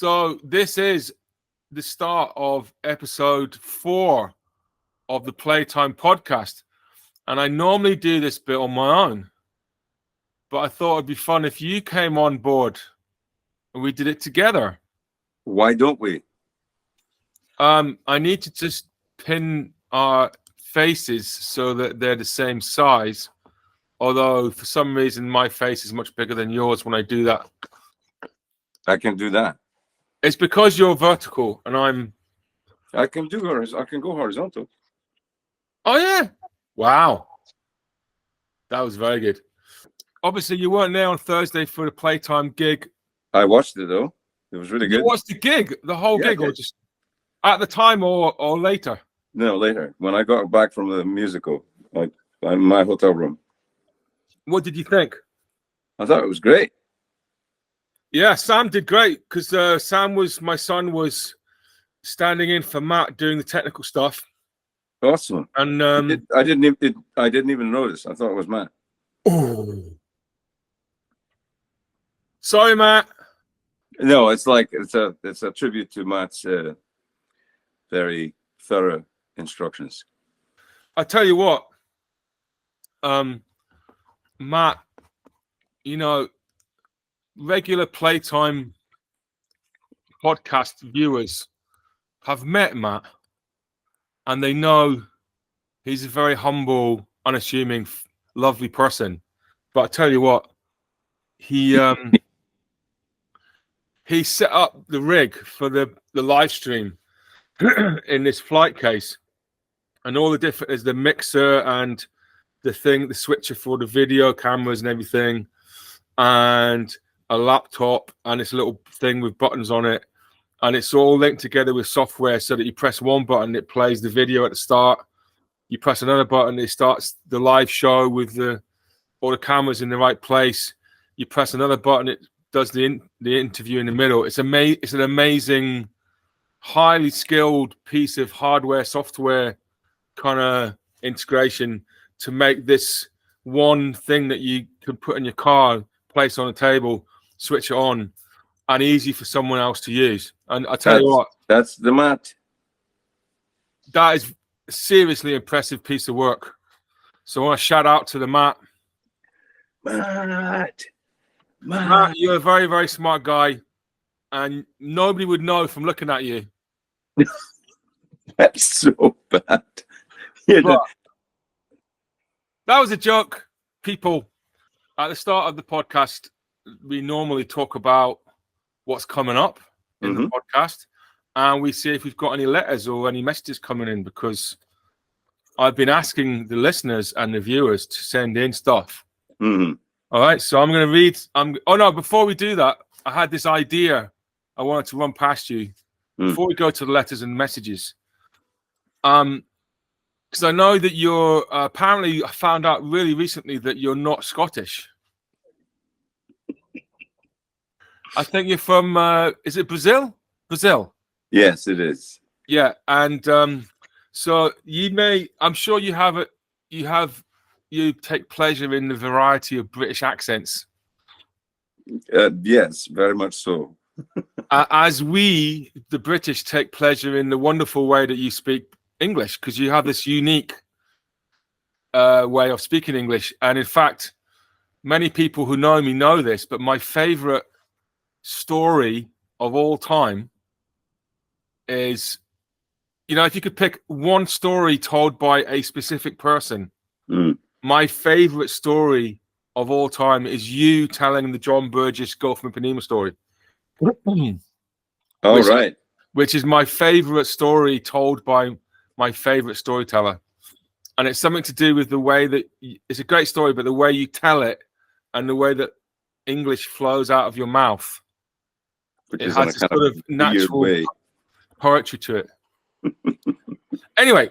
So this is the start of episode 4 of the Playtime podcast. And I normally do this bit on my own. But I thought it'd be fun if you came on board and we did it together. Why don't we? I need to just pin our faces so that they're the same size. Although, for some reason, my face is much bigger than yours when I do that. I can do that. It's because you're vertical and I can go horizontal. Oh, yeah. Wow. That was very good. Obviously, you weren't there on Thursday for the Playtime gig. I watched it, though. It was really good. You watched the gig, the whole gig, or just at the time or later? No, later. When I got back from the musical, in my hotel room. What did you think? I thought it was great. Yeah, Sam did great because my son was standing in for Matt doing the technical stuff. Awesome. And I didn't even notice. I thought it was Matt. Oh. Sorry, Matt. No, it's a tribute to Matt's very thorough instructions. I tell you what, Matt, regular Playtime podcast viewers have met Matt and they know he's a very humble, unassuming, lovely person. But I tell you what, he set up the rig for the live stream in this flight case, and all the different is the mixer and the switcher for the video cameras and everything, and a laptop and this little thing with buttons on it, and it's all linked together with software so that you press one button, it plays the video at the start. You press another button, it starts the live show with all the cameras in the right place. You press another button, it does the interview in the middle. It's an amazing, highly skilled piece of hardware, software kind of integration to make this one thing that you can put in your car, place on a table, switch it on, and easy for someone else to use. And I tell you what, that's the Matt. That is a seriously impressive piece of work. So I want to shout out to the Matt. Matt, you're a very, very smart guy, and nobody would know from looking at you. That's so bad. That was a joke, people. At the start of the podcast, we normally talk about what's coming up in the podcast, and we see if we've got any letters or any messages coming in, because I've been asking the listeners and the viewers to send in stuff. All right, so I'm going to read. Before we do that, I had this idea I wanted to run past you before we go to the letters and messages. Because I know that you're apparently, I found out really recently that you're not Scottish. I think you're from, is it Brazil? Brazil. Yes, it is. Yeah, and so I'm sure you take pleasure in the variety of British accents. Yes, very much so. As we, the British, take pleasure in the wonderful way that you speak English, because you have this unique way of speaking English. And in fact, many people who know me know this, but my favorite story of all time is, if you could pick one story told by a specific person, my favorite story of all time is you telling the John Burgess Gulf from Ipanema story. Which is my favorite story told by my favorite storyteller. And it's something to do with the way that it's a great story, but the way you tell it and the way that English flows out of your mouth, it has a sort of natural poetry to it. Anyway,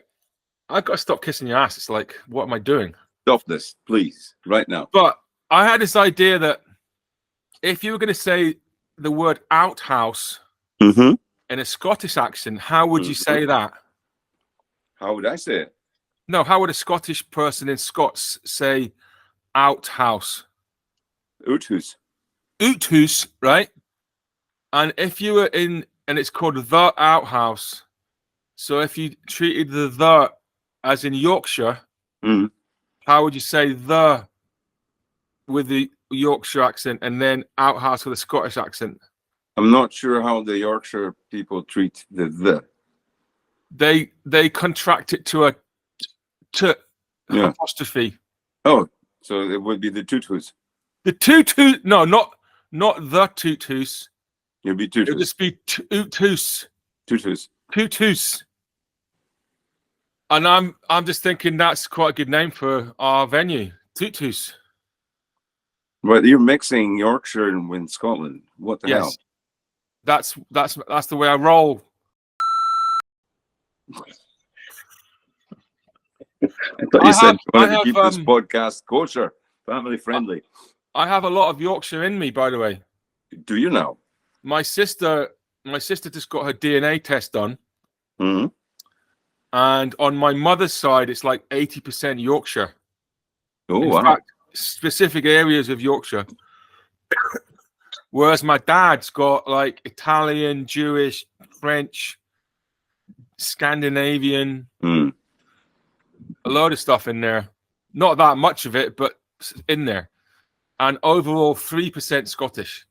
I've got to stop kissing your ass. It's like, what am I doing? Stop this, please, right now. But I had this idea that if you were going to say the word outhouse in a Scottish accent, how would you say that? How would I say it? No, how would a Scottish person in Scots say outhouse? Outhouse. Outhouse, right? And if you were in, and it's called the Outhouse. So if you treated the as in Yorkshire, how would you say the with the Yorkshire accent and then Outhouse with a Scottish accent? I'm not sure how the Yorkshire people treat the. They contract it to a t apostrophe. Oh, so it would be the TootHoose. The TootHoose, no, not the TootHoose. It'd be It would TootHoose. just be TootHoose. TootHoose. TootHoose. And I'm just thinking that's quite a good name for our venue, TootHoose. But you're mixing Yorkshire and with Scotland. What the hell? That's the way I roll. I thought you said you wanted to keep this podcast kosher, family friendly. I have a lot of Yorkshire in me, by the way. Do you now? My sister just got her DNA test done. Mm-hmm. And on my mother's side, it's like 80% Yorkshire. Oh, in wow. fact, specific areas of Yorkshire. Whereas my dad's got like Italian, Jewish, French, Scandinavian, a load of stuff in there. Not that much of it, but in there. And overall, 3% Scottish.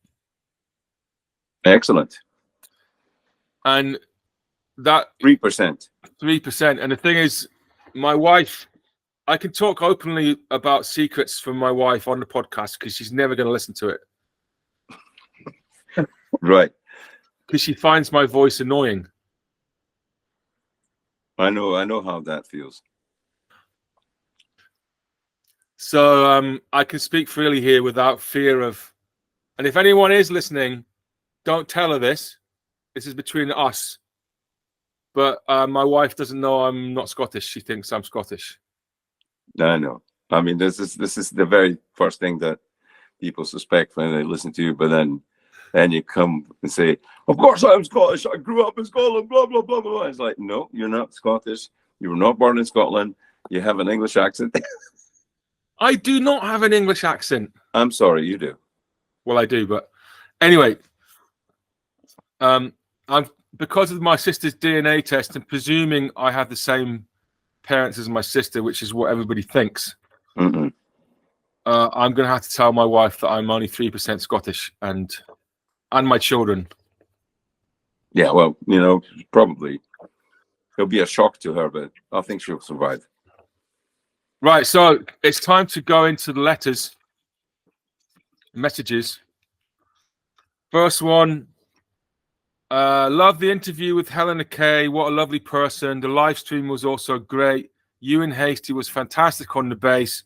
Excellent. And that 3%. 3%. And the thing is, my wife, I can talk openly about secrets from my wife on the podcast because she's never going to listen to it. Right. Because she finds my voice annoying. I know how that feels. So I can speak freely here without fear of, and if anyone is listening, don't tell her this. This is between us. But my wife doesn't know I'm not Scottish. She thinks I'm Scottish. I know. I mean, this is the very first thing that people suspect when they listen to you. But then you come and say, "Of course I'm Scottish. I grew up in Scotland." Blah blah blah blah. It's like, no, you're not Scottish. You were not born in Scotland. You have an English accent. I do not have an English accent. I'm sorry, you do. Well, I do, but anyway, I'm because of my sister's DNA test and presuming I have the same parents as my sister, which is what everybody thinks. I'm going to have to tell my wife that I'm only 3% Scottish and my children. Yeah, well, probably it'll be a shock to her, but I think she'll survive. Right, so it's time to go into the letters, messages. First one, love the interview with Helena Kay. What a lovely person. The live stream was also great. Ewan Hastie was fantastic on the bass.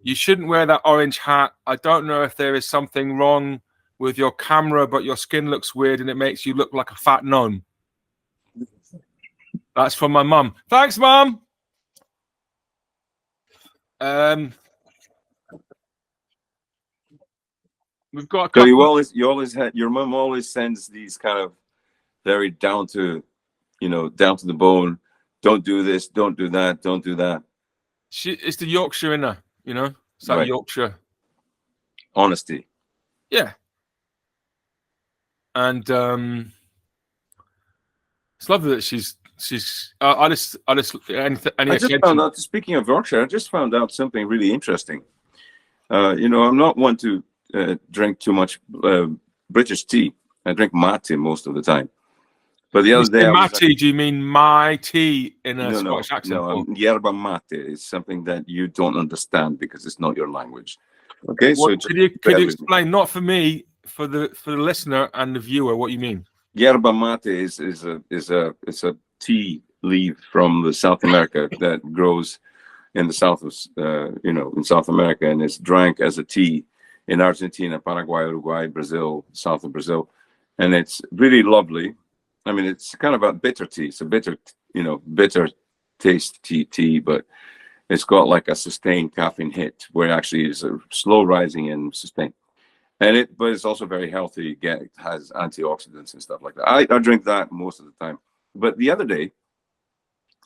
You shouldn't wear that orange hat. I don't know if there is something wrong with your camera, but your skin looks weird and it makes you look like a fat gnome. That's from my mum. Thanks, Mum. We've got a couple. So you always had your mum always sends these kind of very down to the bone. Don't do this. Don't do that. Don't do that. It's the Yorkshire in her, It's like Right. Yorkshire Honesty. Yeah. And it's lovely that she's. I just found out. Speaking of Yorkshire, I just found out something really interesting. I'm not one to drink too much British tea. I drink mate most of the time. But the other day, mate, do you mean my tea in a Scottish accent? No, yerba mate is something that you don't understand because it's not your language. Okay, so could you explain? Not for me, for the listener and the viewer, what you mean? Yerba mate is a tea leaf from the South America that grows in the south of in South America, and it's drank as a tea in Argentina, Paraguay, Uruguay, Brazil, south of Brazil, and it's really lovely. I mean, it's kind of a bitter tea. It's a bitter taste tea, but it's got like a sustained caffeine hit where it actually is a slow rising and sustained. But it's also very healthy. It has antioxidants and stuff like that. I drink that most of the time. But the other day,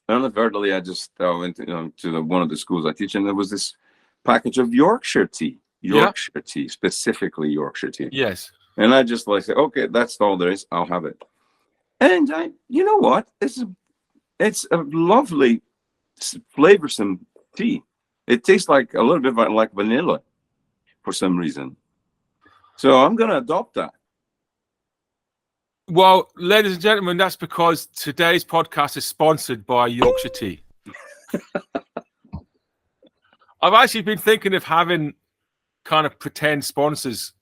inadvertently, I just went to one of the schools I teach, and there was this package of Yorkshire tea. Tea, specifically Yorkshire tea. Yes. And I just like say, okay, that's all there is. I'll have it. And you know what? It's a lovely, flavorsome tea. It tastes like a little bit like vanilla for some reason. So I'm going to adopt that. Well, ladies and gentlemen, that's because today's podcast is sponsored by Yorkshire Tea. I've actually been thinking of having kind of pretend sponsors.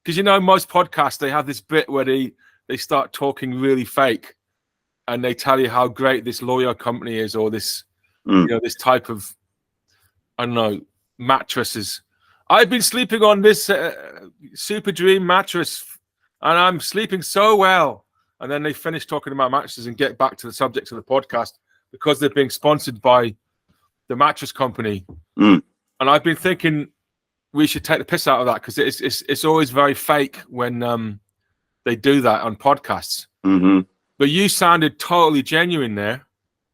Because, you know, most podcasts, they have this bit where they start talking really fake and they tell you how great this lawyer company is or this, you know, this type of, I don't know, mattresses. I've been sleeping on this Super Dream mattress and I'm sleeping so well. And then they finish talking about mattresses and get back to the subject of the podcast because they're being sponsored by the mattress company. And I've been thinking we should take the piss out of that because it's always very fake when they do that on podcasts. But you sounded totally genuine there.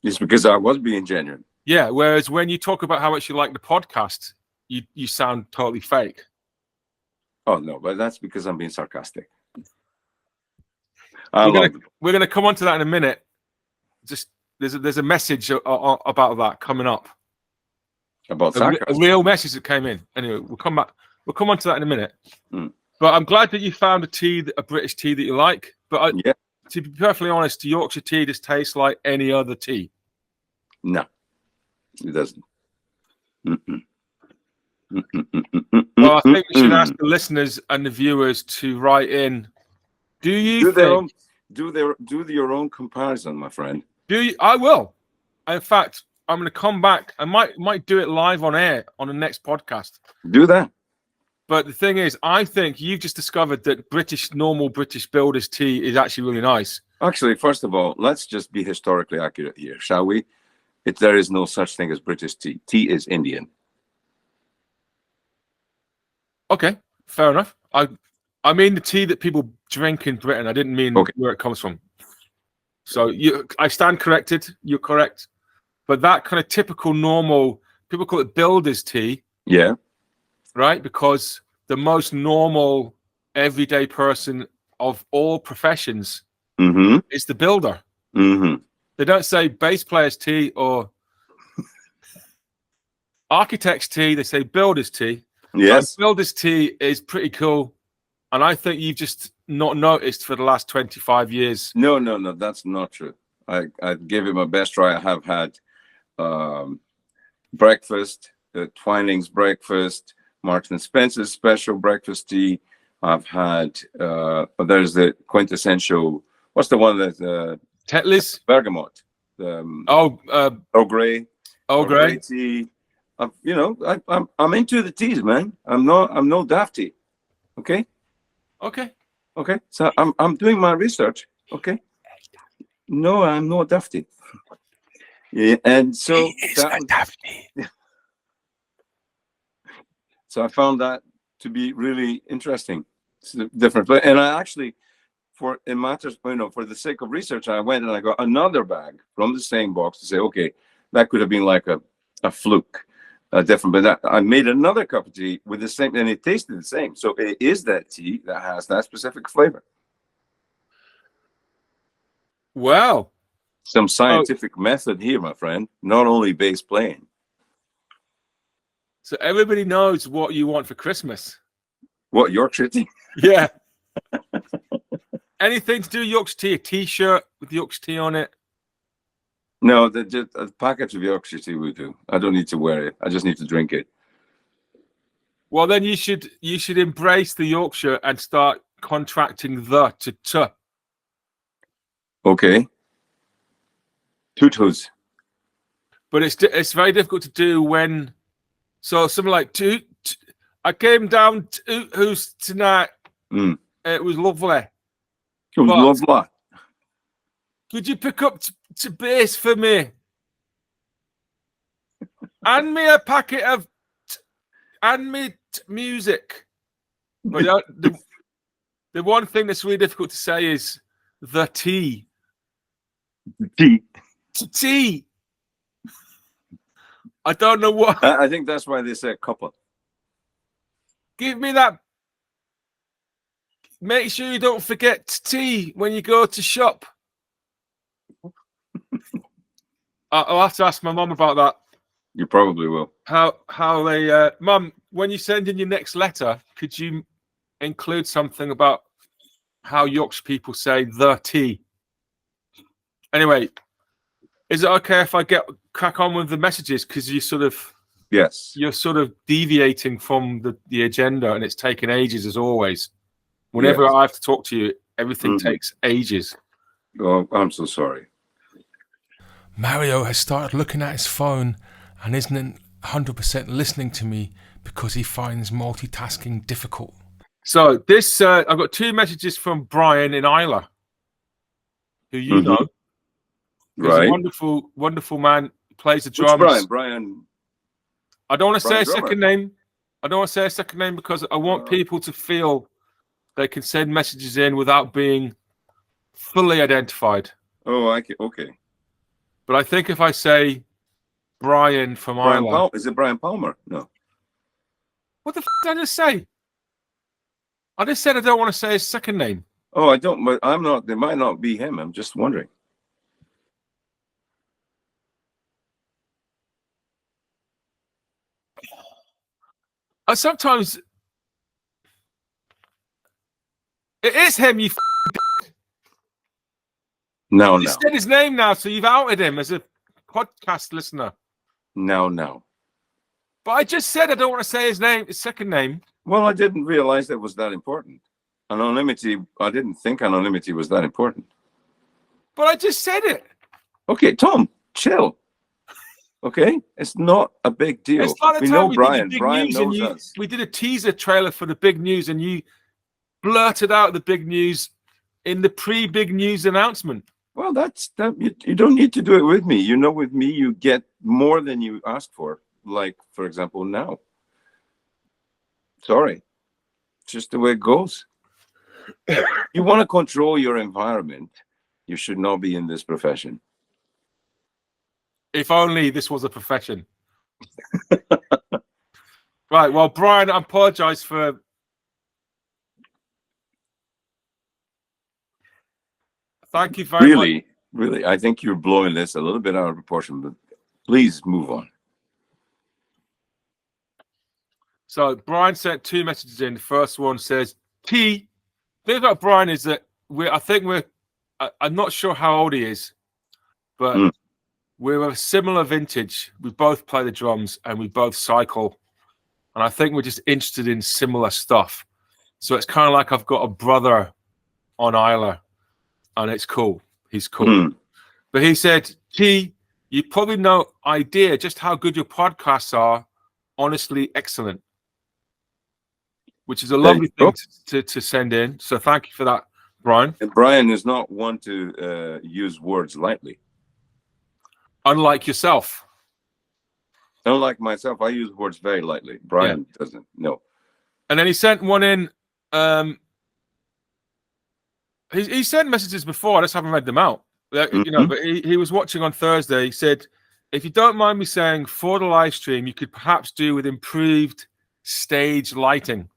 It's because I was being genuine. Yeah, whereas when you talk about how much you like the podcast, you sound totally fake. Oh, no, but that's because I'm being sarcastic. We're gonna come on to that in a minute. Just there's a message about that coming up. About sarcasm. A real message that came in. Anyway, we'll come on to that in a minute. But I'm glad that you found a British tea that you like. But to be perfectly honest, Yorkshire tea just tastes like any other tea. No, it doesn't. Well, I think we should ask the listeners and the viewers to write in. Do you think do your own comparison, my friend? I will. In fact, I'm going to come back. I might do it live on air on the next podcast. Do that. But the thing is, I think you've just discovered that normal British builders tea is actually really nice. Actually, first of all, let's just be historically accurate here, shall we? There is no such thing as British tea. Tea is Indian. Okay, fair enough. I mean the tea that people drink in Britain. I didn't mean where it comes from. So I stand corrected. You're correct. But that kind of typical normal, people call it builder's tea. Yeah. Right? Because the most normal, everyday person of all professions is the builder. They don't say bass player's tea or architect's tea. They say builder's tea. Yes. So builder's tea is pretty cool. And I think you've just not noticed for the last 25 years. No, that's not true. I gave it my best try. I have had breakfast, Twining's breakfast, Marks and Spencer's special breakfast tea. I've had there's the quintessential. What's the one that Tetley's bergamot? Earl Grey. Earl Grey tea. I'm into the teas, man. I'm no dafty. Okay. So I'm doing my research. Okay. No, I'm not dafty. Yeah, and so so I found that to be really interesting. It's different, and I actually, for the sake of research, I went and I got another bag from the same box to say, okay, that could have been like a fluke, different. But I made another cup of tea with the same, and it tasted the same. So it is that tea that has that specific flavor. Wow. Some scientific method here, my friend, not only bass playing. So everybody knows what you want for Christmas. What, Yorkshire tea? Yeah. Anything to do with Yorkshire tea? A T-shirt with Yorkshire tea on it? No, just a package of Yorkshire tea will do. I don't need to wear it. I just need to drink it. Well, then you should embrace the Yorkshire and start contracting the to t. Okay. TootHoose. But it's very difficult to do when. So something like I came down to TootHoose tonight. It was lovely. It was lovely. Could you pick up to bass for me? And me a packet of music. But the one thing that's really difficult to say is the tea. Tea. I don't know what. I think that's why they say couple. Give me that make sure you don't forget tea when you go to shop. I'll have to ask my mum about that. You probably will. How they, Mum, when you send in your next letter, could you include something about how Yorkshire people say the tea? Anyway, is it okay if I crack on with the messages, because you sort of you're sort of deviating from the agenda, and it's taken ages as always. Whenever I have to talk to you, everything takes ages. Oh, I'm so sorry. Mario has started looking at his phone and isn't 100% listening to me because he finds multitasking difficult. So this, I've got 2 messages from Brian in Islay, who you know. He's a wonderful, wonderful man. Plays the drums. Which Brian? I don't want to say a second name. I don't want to say a second name because I want people to feel they can send messages in without being fully identified. Oh, okay. But I think if I say Brian from Ireland, is it Brian Palmer? No. What the f did I just say? I just said I don't want to say his second name. Oh, I don't. But I'm not. It might not be him. I'm just wondering. Sometimes it is him. You No. said his name now, so you've outed him as a podcast listener. No. But I just said I don't want to say his second name. Well, I didn't realize that was that important. Anonymity. I didn't think anonymity was that important. But I just said it. Okay, Tom, chill. Okay, it's not a big deal. It's not we know Brian. Brian knows us. We did a teaser trailer for the big news, and you blurted out the big news in the pre-big news announcement. Well, that's that. You don't need to do it with me. You know, with me, you get more than you ask for. Like, for example, now. Sorry, it's just the way it goes. You want to control your environment. You should not be in this profession. If only this was a profession. Right. Well, Brian, I apologize for. Thank you very much. Really, I think you're blowing this a little bit out of proportion, but please move on. So Brian sent 2 messages in. The first one says, T. The thing about Brian is that I'm not sure how old he is, but we're a similar vintage. We both play the drums and we both cycle. And I think we're just interested in similar stuff. So it's kind of like I've got a brother on Islay, and it's cool. He's cool. But he said, T, you probably no idea just how good your podcasts are. Honestly, excellent. Which is a lovely thing to send in. So thank you for that, Brian. And Brian is not one to use words lightly. Unlike yourself. Unlike myself, I use words very lightly. Brian doesn't. No. And then he sent one in. He sent messages before. I just haven't read them out. You know, but he was watching on Thursday. He said, if you don't mind me saying, for the live stream, you could perhaps do with improved stage lighting.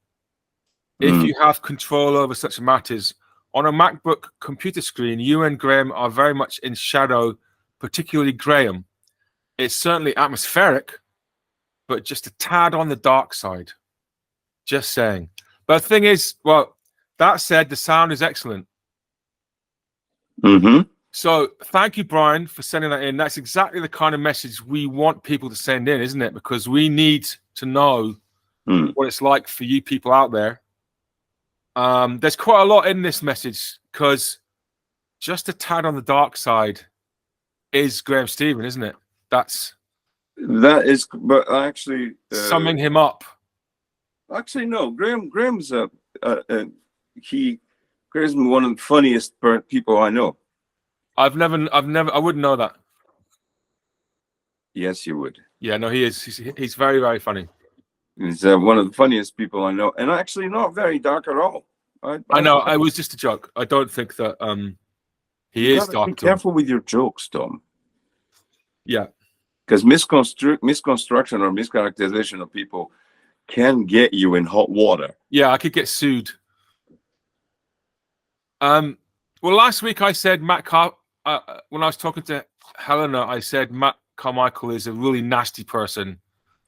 If you have control over such matters. On a MacBook computer screen, you and Graeme are very much in shadow, particularly Graeme. It's certainly atmospheric, but just a tad on the dark side. Just saying. But the thing is, well, that said, the sound is excellent. So thank you, Brian, for sending that in. That's exactly the kind of message we want people to send in, isn't it? Because we need to know what it's like for you people out there. There's quite a lot in this message, because just a tad on the dark side is Graeme Stephen, isn't it? That is, but actually summing him up. Actually, no. Graeme's Graeme's one of the funniest people I know. I wouldn't know that. Yes, you would. Yeah, no, he is. He's very, very funny. He's one of the funniest people I know, and actually not very dark at all. I know. It was just a joke. I don't think that he is dark. Be careful with your jokes, Tom. Yeah, because misconstruction or mischaracterization of people can get you in hot water. Yeah, I could get sued. Well, last week I said when I was talking to Helena, I said Matt Carmichael is a really nasty person.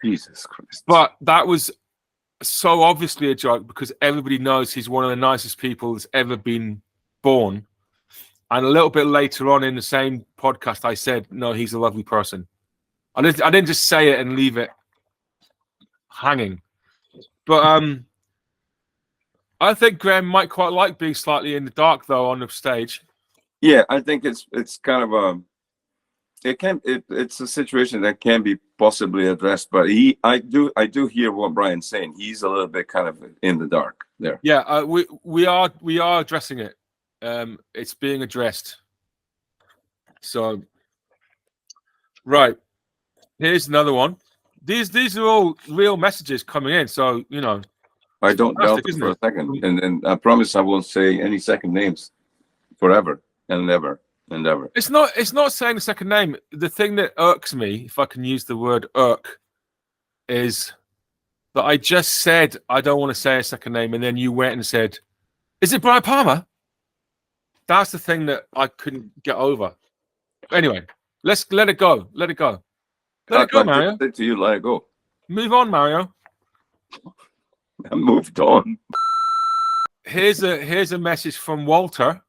Jesus Christ. But that was so obviously a joke because everybody knows he's one of the nicest people that's ever been born. And a little bit later on in the same podcast, I said, no, he's a lovely person. I didn't just say it and leave it hanging. But I think Graeme might quite like being slightly in the dark, though, on the stage. Yeah, I think it's kind of it's a situation that can be possibly addressed, but I do hear what Brian's saying. He's a little bit kind of in the dark there. Yeah, we are addressing it. It's being addressed. So, right, here's another one. These are all real messages coming in. So I don't doubt it for a second, and I promise I won't say any second names forever and ever. And ever. It's not saying the second name. The thing that irks me, if I can use the word irk, is that I just said I don't want to say a second name, and then you went and said, "Is it Brian Palmer?" That's the thing that I couldn't get over. Anyway, let's let it go. Let it go. Let it go, Mario. To you, let it go. Move on, Mario. I moved on. Here's a message from Walter.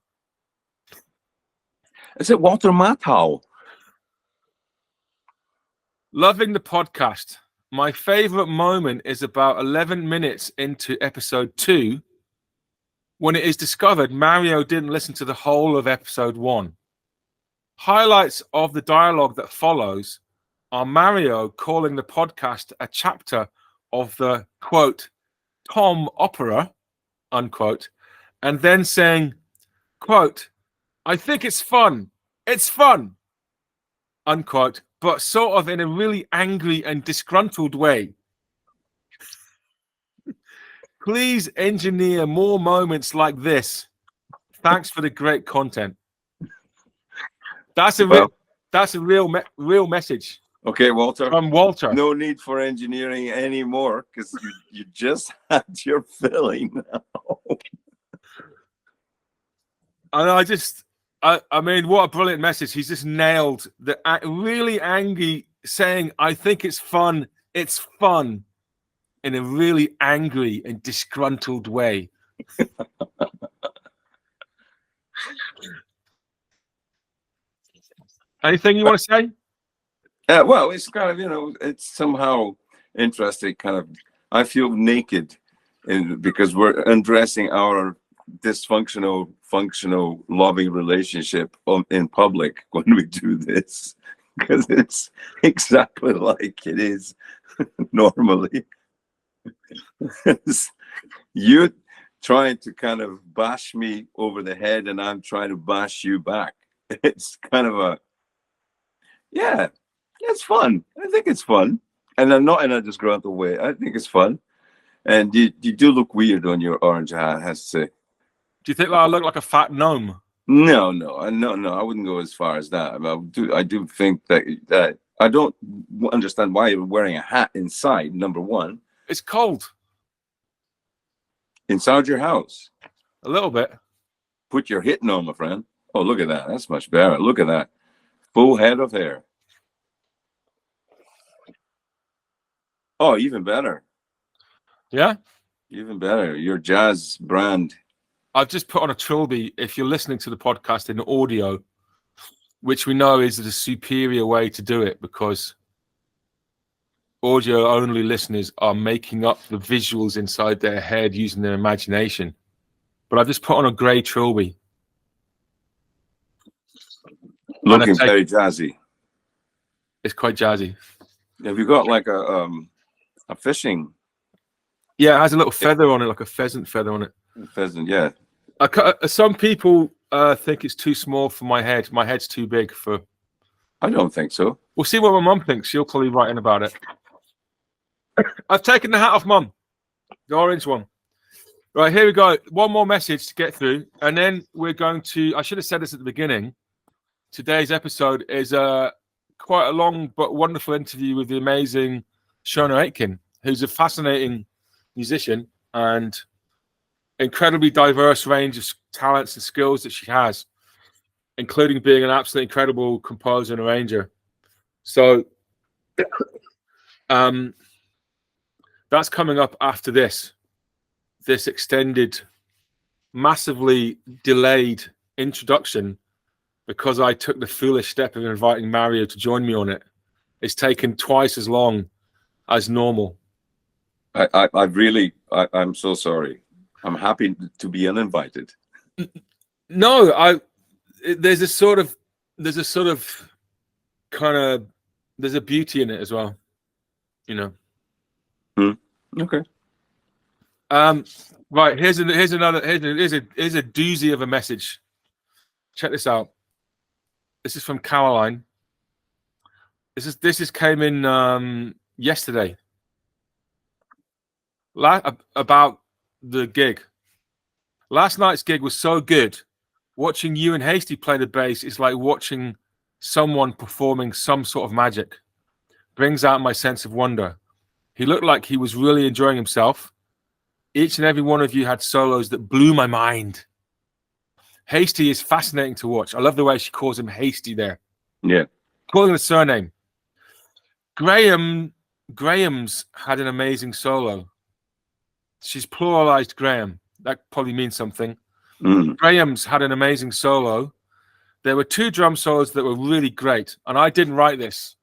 Is it Walter Matthau? Loving the podcast. My favorite moment is about 11 minutes into episode 2 when it is discovered Mario didn't listen to the whole of episode 1. Highlights of the dialogue that follows are Mario calling the podcast a chapter of the, quote, Tom opera, unquote, and then saying, quote, I think it's fun. It's fun, unquote, but sort of in a really angry and disgruntled way. Please engineer more moments like this. Thanks for the great content. That's a real message. Okay, Walter. From Walter. No need for engineering anymore because you just had your filling now. And I mean, what a brilliant message. He's just nailed the really angry saying, I think it's fun. It's fun in a really angry and disgruntled way. Anything you want to say? Well, it's kind of, it's somehow interesting. Kind of, I feel naked because we're undressing our dysfunctional, functional, loving relationship in public when we do this, because it's exactly like it is normally. You trying to kind of bash me over the head, and I'm trying to bash you back. It's kind of it's fun. I think it's fun, and I'm not in a disgruntled way. I think it's fun, and you do look weird on your orange hat, I have to say. Do you think that I look like a fat gnome? No, I wouldn't go as far as that. I do think that I don't understand why you're wearing a hat inside. Number one, it's cold inside your house. A little bit. Put your hitting on, my friend. Oh, look at that. That's much better. Look at that. Full head of hair. Oh, even better. Yeah? Even better. Your jazz brand. I've just put on a trilby. If you're listening to the podcast in audio, which we know is the superior way to do it because audio-only listeners are making up the visuals inside their head using their imagination. But I've just put on a grey trilby. Looking very jazzy. It's quite jazzy. Have you got like a fishing? Yeah, it has a little feather on it, like a pheasant feather on it. Pheasant, yeah. Some people think it's too small for my head. My head's too big for. I don't think so. We'll see what my mum thinks. She'll probably write in about it. I've taken the hat off, Mum. The orange one. Right, here we go. One more message to get through, and then we're going to. I should have said this at the beginning. Today's episode is quite a long but wonderful interview with the amazing Seonaid Aitken, who's a fascinating musician, and incredibly diverse range of talents and skills that she has, including being an absolutely incredible composer and arranger. So that's coming up after this extended, massively delayed introduction, because I took the foolish step of inviting Mario to join me on it. It's taken twice as long as normal. I'm so sorry. I'm happy to be uninvited. No, there's a sort of kind of, there's a beauty in it as well, you know. Okay. Right, here's a doozy of a message. Check this out. This is from Caroline. This came in yesterday. About the gig. Last night's gig was so good. Watching Ewan Hastie play the bass is like watching someone performing some sort of magic. Brings out my sense of wonder. He looked like he was really enjoying himself. Each and every one of you had solos that blew my mind. Hastie is fascinating to watch. I love the way she calls him Hastie there. Yeah. Calling him a surname. Graham's had an amazing solo. She's pluralized Graeme. That probably means something. Graham's had an amazing solo. There were 2 drum solos that were really great, and I didn't write this.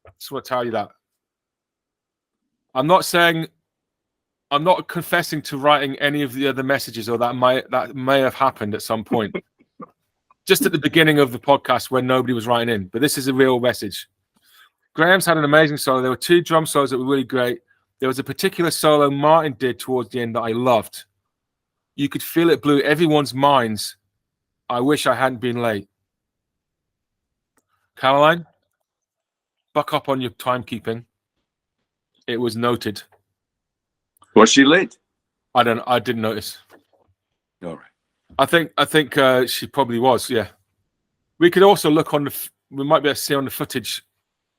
I just want to tell you that. I'm not confessing to writing any of the other messages, or that may have happened at some point. Just at the beginning of the podcast when nobody was writing in. But this is a real message. Graham's had an amazing solo. There were 2 drum solos that were really great. There was a particular solo Martin did towards the end that I loved. You could feel it blew everyone's minds. I wish I hadn't been late. Caroline, buck up on your timekeeping. It was noted. Was she late? I didn't notice. All right. I think she probably was. Yeah. We could also look on we might be able to see on the footage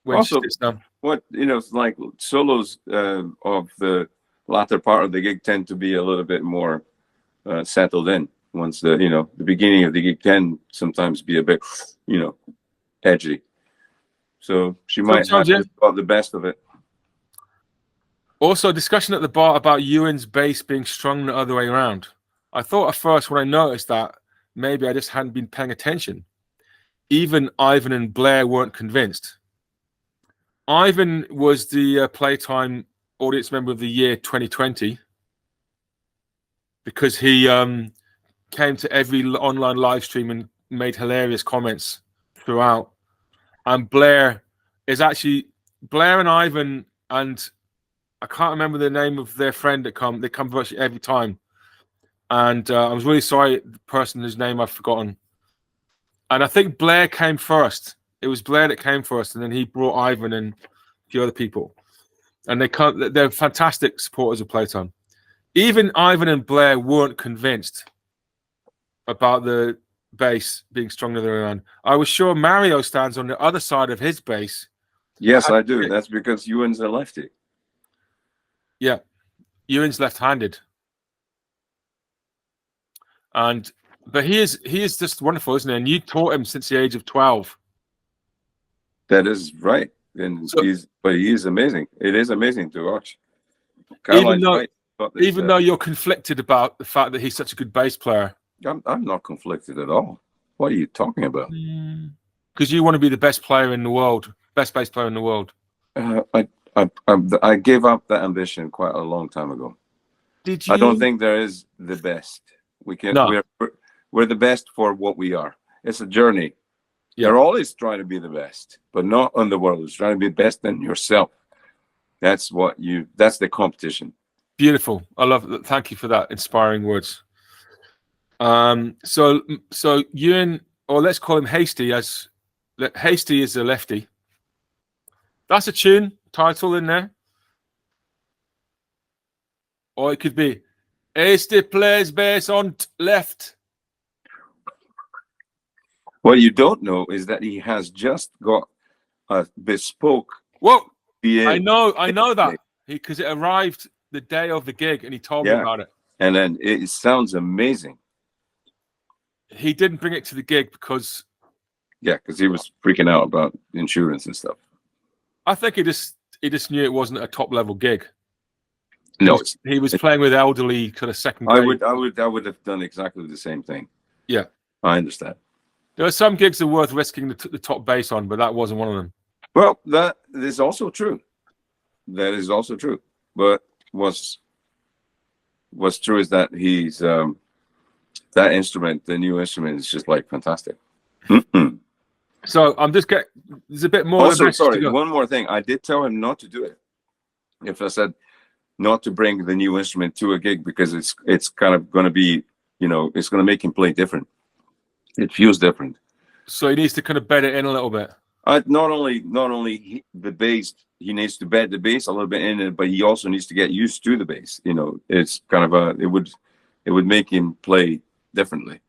when Also, she sits down. What, like solos of the latter part of the gig tend to be a little bit more settled in. Once the beginning of the gig can sometimes be a bit edgy. So she might have got the best of it. Also, discussion at the bar about Ewan's bass being strung the other way around. I thought at first when I noticed that maybe I just hadn't been paying attention. Even Ivan and Blair weren't convinced. Ivan was the Playtime Audience Member of the Year 2020 because he came to every online live stream and made hilarious comments throughout. And Blair and Ivan, and I can't remember the name of their friend they come virtually every time. And I was really sorry, the person whose name I've forgotten. And I think Blair came first. It was Blair that came first, and then he brought Ivan and a few other people. And they're fantastic supporters of Playtime. Even Ivan and Blair weren't convinced about the bass being strung the other way around. I was sure Mario stands on the other side of his bass. Yes, I do. That's because Ewan's a lefty. Yeah, Ewan's left-handed, but he is just wonderful, isn't he? And you taught him since the age of 12. That is right, and he is amazing. It is amazing to watch. Even though you're conflicted about the fact that he's such a good bass player. I'm not conflicted at all. What are you talking about? Because you want to be the best player in the world, best bass player in the world. I gave up that ambition quite a long time ago. Did you? I don't think there is the best. We're the best for what we are. It's a journey. Yeah. You're always trying to be the best, but not on the world. It's trying to be best than yourself. That's the competition. Beautiful. I love that. Thank you for that inspiring words. So Ewan, or let's call him Hastie, Hastie is a lefty. That's a tune title in there. Or it could be Hastie plays bass on left. What you don't know is that he has just got a bespoke. Whoa! I know that because it arrived the day of the gig, and he told me about it. and then it sounds amazing. He didn't bring it to the gig because Yeah, because he was freaking out about insurance and stuff. I think he just knew it wasn't a top level gig. No, He was playing with elderly kind of second grade. I would have done exactly the same thing. Yeah, I understand. there are some gigs that are worth risking the top bass on, but that wasn't one of them. Well, that is also true. That is also true. But what's true is that he's that instrument, the new instrument, is just like fantastic. So I'm just getting. There's a bit more. Also, sorry, one more thing. I did tell him not to do it. If I said not to bring the new instrument to a gig because it's kind of going to be, it's going to make him play different. It feels different. So he needs to kind of bed it in a little bit. Not only the bass, he needs to bed the bass a little bit in it, but he also needs to get used to the bass. It's kind of it would make him play differently.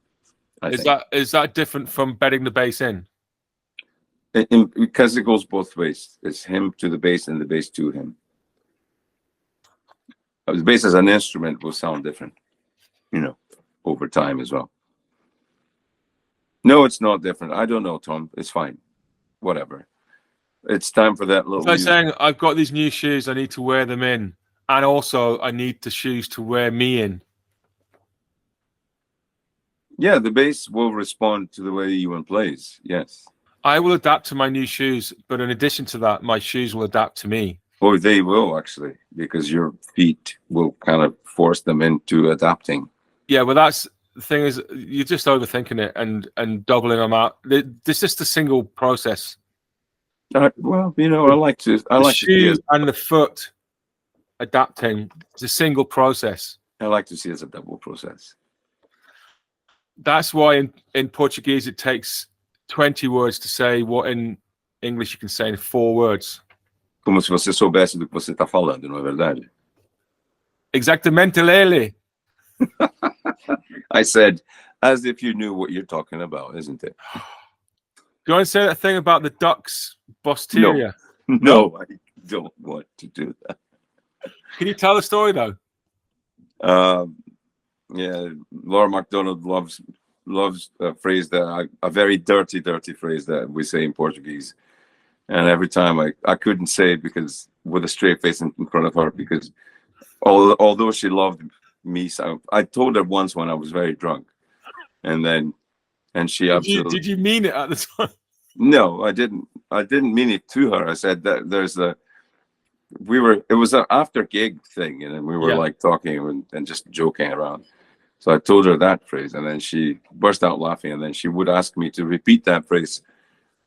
Is that different from bedding the bass in? Because it goes both ways. It's him to the bass and the bass to him. The bass as an instrument will sound different, over time as well. No, it's not different. I don't know, Tom. It's fine. Whatever. It's time for that little. So saying, I've got these new shoes. I need to wear them in, and also I need the shoes to wear me in. Yeah, the bass will respond to the way Ewan plays. Yes. I will adapt to my new shoes, but in addition to that, my shoes will adapt to me. Or they will, actually, because your feet will kind of force them into adapting. Yeah, well, that's the thing is you're just overthinking it and doubling them out. It's just a single process. Well, I like to. The shoe and the foot adapting. It's a single process. I like to see it as a double process. That's why in Portuguese it takes 20 words to say what in English you can say in 4 words. Como se você soubesse do que você está falando, não é verdade? ExactamentaLALLY. I said, as if you knew what you're talking about, isn't it? Do you want to say that thing about the duck's posterior? No, I don't want to do that. Can you tell the story though? Yeah, Laura MacDonald loves a phrase a very dirty phrase that we say in Portuguese. And every time I couldn't say it because with a straight face in front of her, because although she loved me, so I told her once when I was very drunk, and she absolutely. Did you mean it at the time? No, I didn't. I didn't mean it to her. I said that it was an after gig thing, and we were like talking and just joking around. So I told her that phrase, and then she burst out laughing, and then she would ask me to repeat that phrase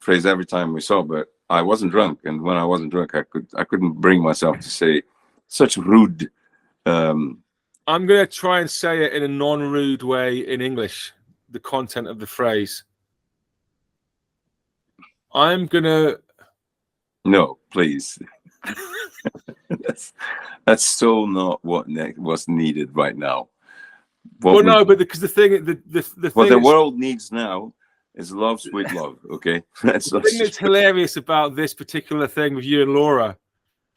every time we saw, but I wasn't drunk, and when I wasn't drunk, I couldn't bring myself to say such rude. I'm gonna try and say it in a non-rude way in English. The content of the phrase. I'm gonna. No, please. that's so not what's needed right now. Because the thing, what the world needs now is love, sweet love. Okay, the thing that's hilarious about this particular thing with you and Laura.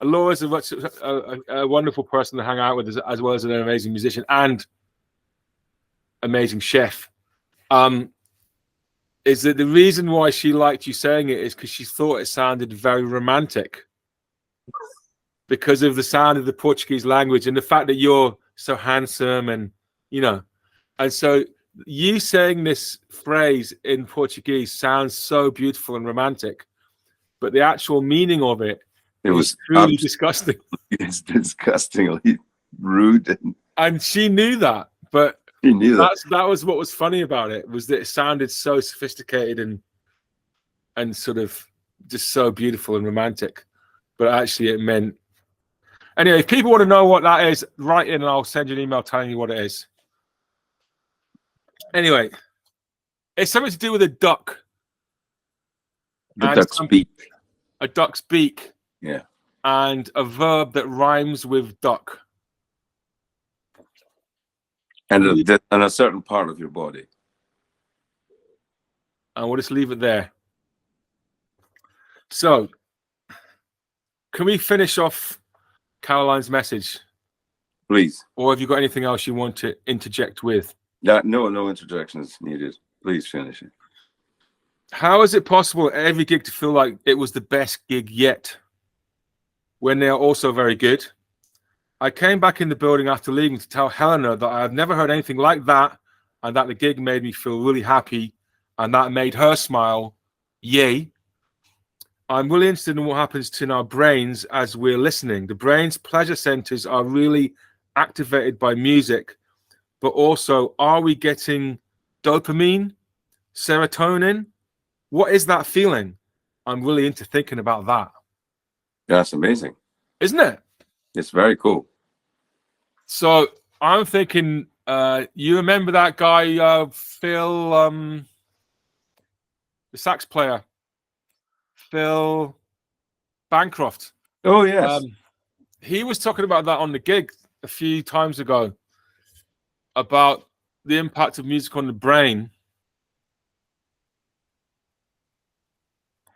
Laura's a wonderful person to hang out with, as well as an amazing musician and amazing chef. Is that the reason why she liked you saying it is because she thought it sounded very romantic because of the sound of the Portuguese language and the fact that you're so handsome and and so you saying this phrase in Portuguese sounds so beautiful and romantic, but the actual meaning of it was truly disgusting. It's disgustingly rude, and she knew that, but she knew that was what was funny about it, was that it sounded so sophisticated and sort of just so beautiful and romantic, but actually it meant. Anyway, if people want to know what that is, write in and I'll send you an email telling you what it is. Anyway, it's something to do with a duck. The duck's beak. A duck's beak. Yeah. And a verb that rhymes with duck. And a certain part of your body. And we'll just leave it there. So, can we finish off Caroline's message? Please. Or have you got anything else you want to interject with? No interjections needed. Please finish it. How is it possible at every gig to feel like it was the best gig yet, when they are also very good? I came back in the building after leaving to tell Helena that I have never heard anything like that, and that the gig made me feel really happy, and that made her smile. Yay. I'm really interested in what happens to our brains as we're listening. The brain's pleasure centers are really activated by music, but also, are we getting dopamine, serotonin? What is that feeling? I'm really into thinking about that. That's amazing. Isn't it? It's very cool. So I'm thinking, you remember that guy, Phil, the sax player, Phil Bancroft? Oh, yes. He was talking about that on the gig a few times ago, about the impact of music on the brain.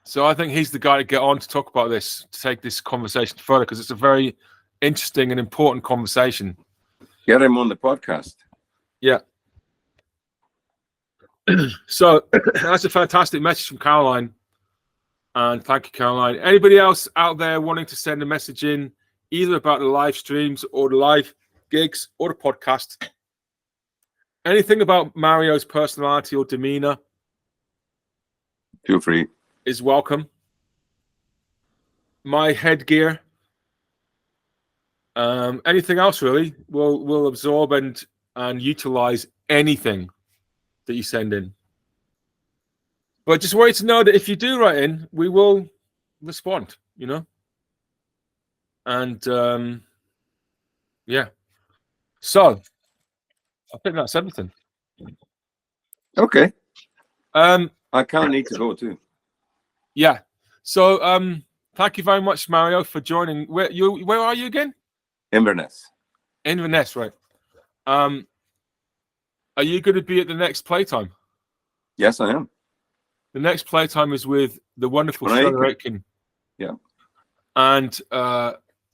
So I think he's the guy to get on to talk about this, to take this conversation further, because it's a very interesting and important conversation. Get him on the podcast. Yeah. So that's a fantastic message from Caroline. And thank you, Caroline. Anybody else out there wanting to send a message in, either about the live streams or the live gigs or the podcast? Anything about Mario's personality or demeanor? Feel free. Is welcome. My headgear. Anything else really? We'll absorb and utilize anything that you send in. But just want you to know that if you do write in, we will respond, you know? And yeah. So I think that's everything. Okay. I can't need to go too. Yeah. So thank you very much, Mario, for joining. Where are you again? Inverness. Inverness, right. Are you going to be at the next Playtime? Yes, I am. The next Playtime is with the wonderful Seonaid Aitken. Yeah. And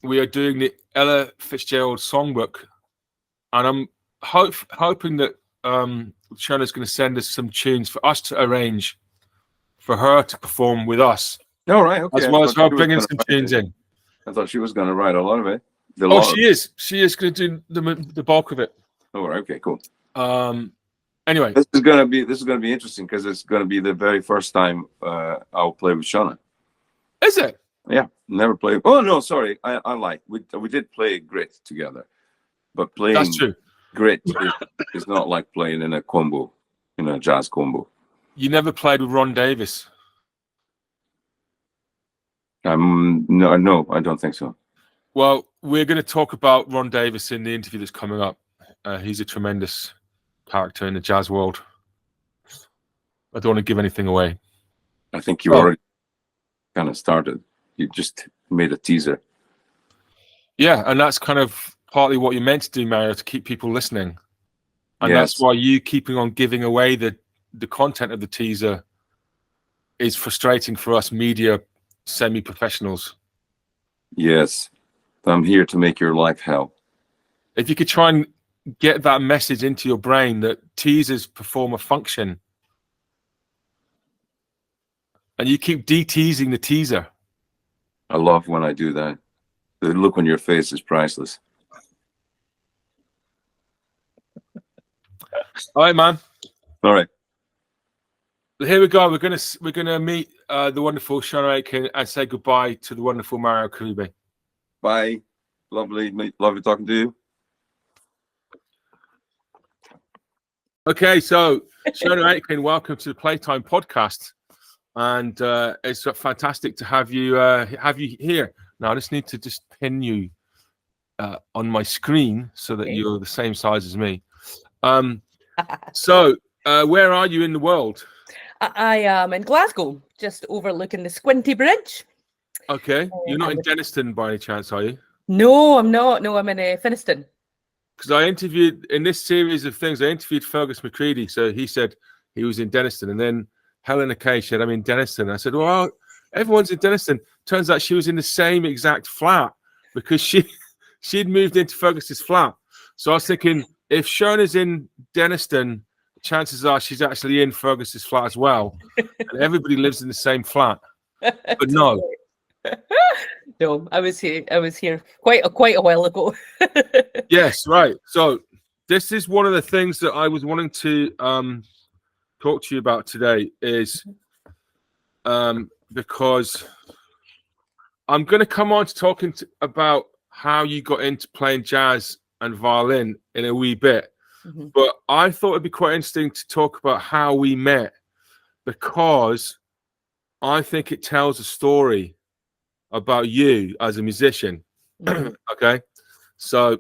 we are doing the Ella Fitzgerald songbook. And I'm hoping that Shauna's going to send us some tunes for us to arrange for her to perform with us. All right. Okay. As well as her bringing some tunes in. I thought she was going to write a lot of it. She is. She is going to do the bulk of it. Oh, right. Okay, cool. Anyway, this is going to be interesting because it's going to be the very first time I'll play with Shauna. Is it? Yeah, never played. Oh no, sorry, I lied. We did play Grit together, but playing that's true. Grit is not like playing in a combo, in a jazz combo. You never played with Ron Davis? No, I don't think so. Well, we're going to talk about Ron Davis in the interview that's coming up. He's a tremendous character in the jazz world. I don't want to give anything away. I think you already kind of started. You just made a teaser. Yeah, and that's kind of partly what you're meant to do, Mario, to keep people listening. And yes. That's why you keeping on giving away the content of the teaser is frustrating for us media semi-professionals. Yes. I'm here to make your life hell. If you could try and get that message into your brain that teasers perform a function, and you keep de-teasing the teaser. I love when I do that. The look on your face is priceless. All right, man. All right. Here we go. We're gonna meet the wonderful Seonaid Aitken and say goodbye to the wonderful Mario Karube. Bye. Lovely talking to you. Okay, so Seonaid Aitken, welcome to the Playtime podcast, and it's fantastic to have you here. Now I just need to pin you on my screen so that you're the same size as me. So where are you in the world? I am in Glasgow, just overlooking the Squinty Bridge. Okay, you're not in Denniston by any chance, are you? No, I'm not. No, I'm in Finniston. Because I interviewed, in this series of things, I interviewed Fergus McCready. So he said he was in Denniston. And then Helena Kay said, I'm in Denniston. I said, well, everyone's in Denniston. Turns out she was in the same exact flat because she she'd moved into Fergus's flat. So I was thinking, if Seonaid's in Denniston, chances are she's actually in Fergus's flat as well, and everybody lives in the same flat. But no. No, I was here quite a while ago. Yes, right. So this is one of the things that I was wanting to talk to you about today, is because I'm going to come on to talking about how you got into playing jazz and violin in a wee bit. But I thought it'd be quite interesting to talk about how we met, because I think it tells a story about you as a musician. Okay, so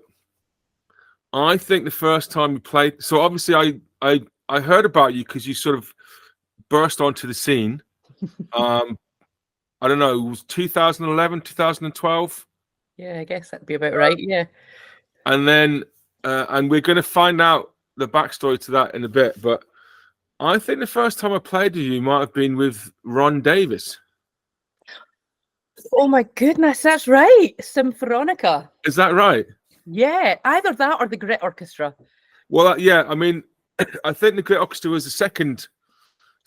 I think the first time we played, so obviously I heard about you because you sort of burst onto the scene. I don't know, it was 2011, 2012. Yeah, I guess that'd be about right. Yeah. And then and we're going to find out the backstory to that in a bit, but I think the first time I played with you might have been with Ron Davis. Oh my goodness, that's right. Symphonica. Is that right? Yeah, either that or the Grit Orchestra. Well, yeah, I mean, I think the Grit Orchestra was the second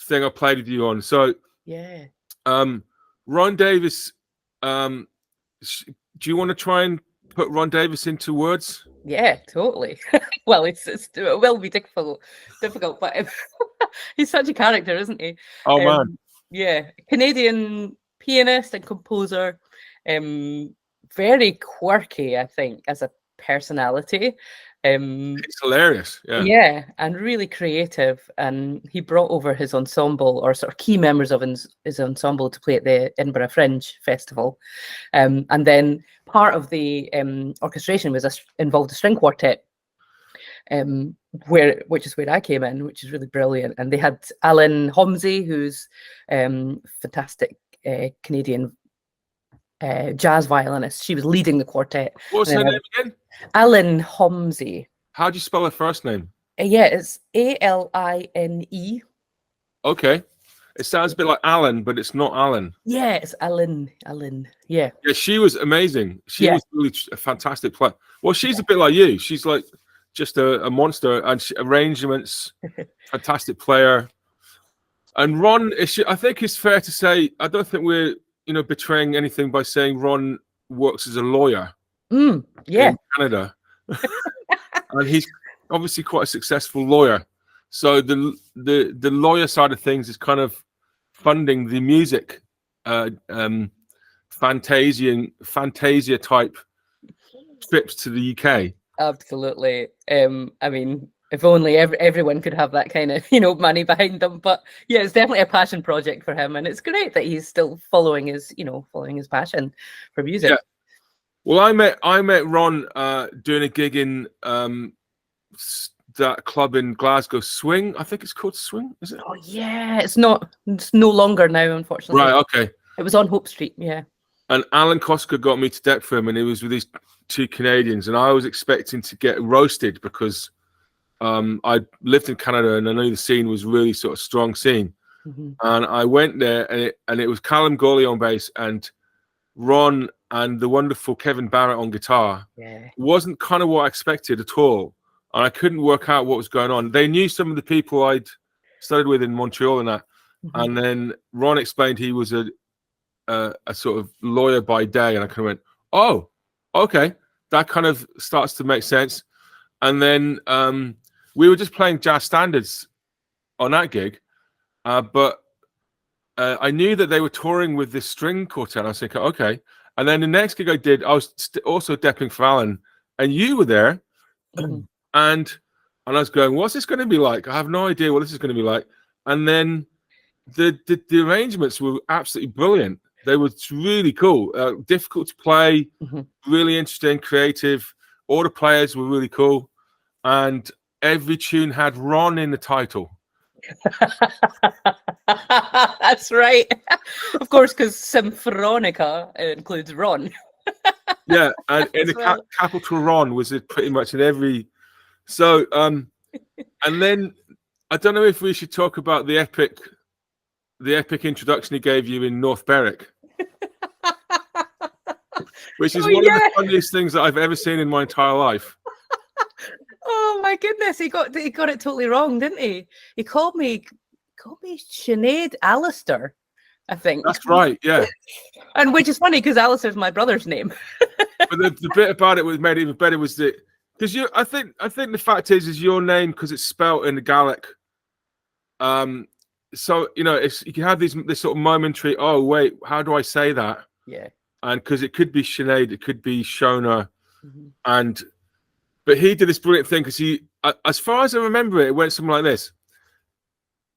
thing I played with you on. So, yeah. Ron Davis, do you want to try and put Ron Davis into words? Yeah, totally. Well, it will be difficult, but he's such a character, isn't he? Oh, man. Yeah, Canadian pianist and composer, very quirky, I think, as a personality. It's hilarious. Yeah, and really creative. And he brought over his ensemble, or sort of key members of his ensemble, to play at the Edinburgh Fringe Festival. And then part of the orchestration involved a string quartet, which is where I came in, which is really brilliant. And they had Alan Homsey, who's fantastic Canadian jazz violinist. She was leading the quartet. What's her name again? Alan Homsey. How do you spell her first name? Yeah, it's Aline. Okay. It sounds a bit like Alan, but it's not Alan. Yeah, it's Alan. Yeah. Yeah, she was amazing. She Yeah. was really a fantastic player. Well, she's a bit like you. She's like just a monster, and arrangements, fantastic player. And Ron, I think it's fair to say, I don't think we're betraying anything by saying Ron works as a lawyer. Yeah. In Canada. And he's obviously quite a successful lawyer. So the lawyer side of things is kind of funding the music, Fantasia type trips to the UK. Absolutely. I mean, if only everyone could have that kind of money behind them. But yeah, it's definitely a passion project for him, and it's great that he's still following his passion for music. Yeah. Well, I met Ron doing a gig in that club in Glasgow, Swing. I think it's called Swing. Is it? Oh yeah, it's no longer now, unfortunately. Right. Okay. It was on Hope Street. Yeah. And Alan Koska got me to deck for him, and he was with these two Canadians, and I was expecting to get roasted because I lived in Canada and I knew the scene was really sort of strong scene. And I went there, and it was Callum Gawley on bass and Ron and the wonderful Kevin Barrett on guitar. Yeah. It wasn't kind of what I expected at all, and I couldn't work out what was going on. They knew some of the people I'd studied with in Montreal and that, and then Ron explained he was a sort of lawyer by day, and I kind of went, oh, okay, that kind of starts to make sense. And then we were just playing jazz standards on that gig, but I knew that they were touring with this string quartet. I was thinking, okay. And then the next gig I did, I was also depping for Alan, and you were there, and I was going, what's this going to be like? I have no idea what this is going to be like. And then the arrangements were absolutely brilliant. They were really cool, difficult to play, really interesting, creative. All the players were really cool, and every tune had Ron in the title. That's right. Of course, because Symphonica includes Ron. Yeah, and in the capital Ron was pretty much in every. So, and then I don't know if we should talk about the epic introduction he gave you in North Berwick. which is Oh, one of yeah. the funniest things that I've ever seen in my entire life. Oh my goodness, he got it totally wrong, didn't he? He called me Seonaid Alistair, I think. That's right, yeah. And which is funny because Alistair's my brother's name. But the bit about it was made even better was that because I think the fact is your name because it's spelt in the Gaelic. So you know, you can have this sort of momentary. Oh wait, how do I say that? Yeah. And because it could be Sinead, it could be Shona, but he did this brilliant thing because he, as far as I remember it went something like this.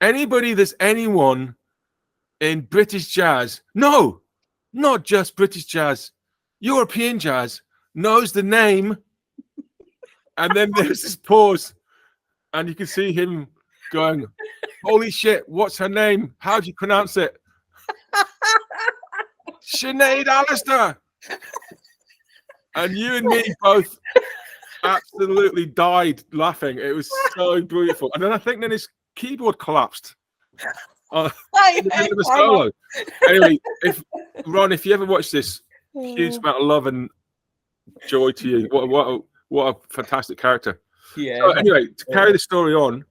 Anybody that's anyone in British jazz, no, not just British jazz, European jazz, knows the name. And then there's this pause, and you can see him going, holy shit, what's her name? How do you pronounce it? Sinead Alistair. And you and me both absolutely died laughing. It was so beautiful. And then I think his keyboard collapsed. In the middle of the solo. Anyway, Ron, if you ever watch this, huge amount of love and joy to you. What a fantastic character. Yeah. So anyway, to carry the story on,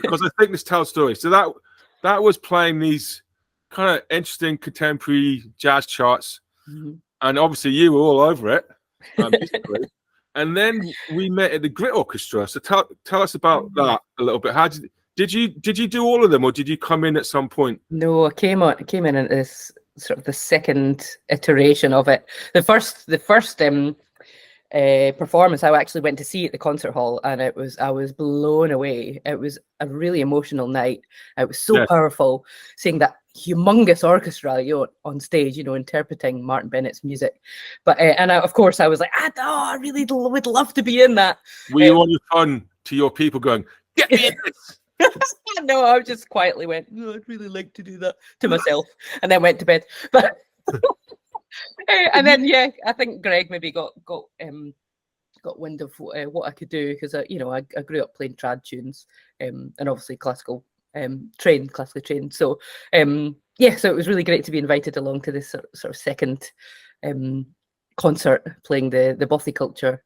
because I think this tells stories. So that was playing these kind of interesting contemporary jazz charts, and obviously you were all over it. Basically. And then we met at the Grit Orchestra. So tell us about that a little bit. How did you do all of them, or did you come in at some point? No, I came in at this sort of the second iteration of it. The first performance I actually went to see at the concert hall, and I was blown away. It was a really emotional night. It was so powerful seeing that humongous orchestra, on stage, interpreting Martin Bennett's music. But of course I was like, I really would love to be in that. Were you on your phone to your people going, get me in this? No, I just quietly went, I'd really like to do that to myself, and then went to bed. But and then I think Greg maybe got wind of what I could do, because I grew up playing trad tunes, and obviously classically trained. So so it was really great to be invited along to this sort of second concert playing the Bothy Culture.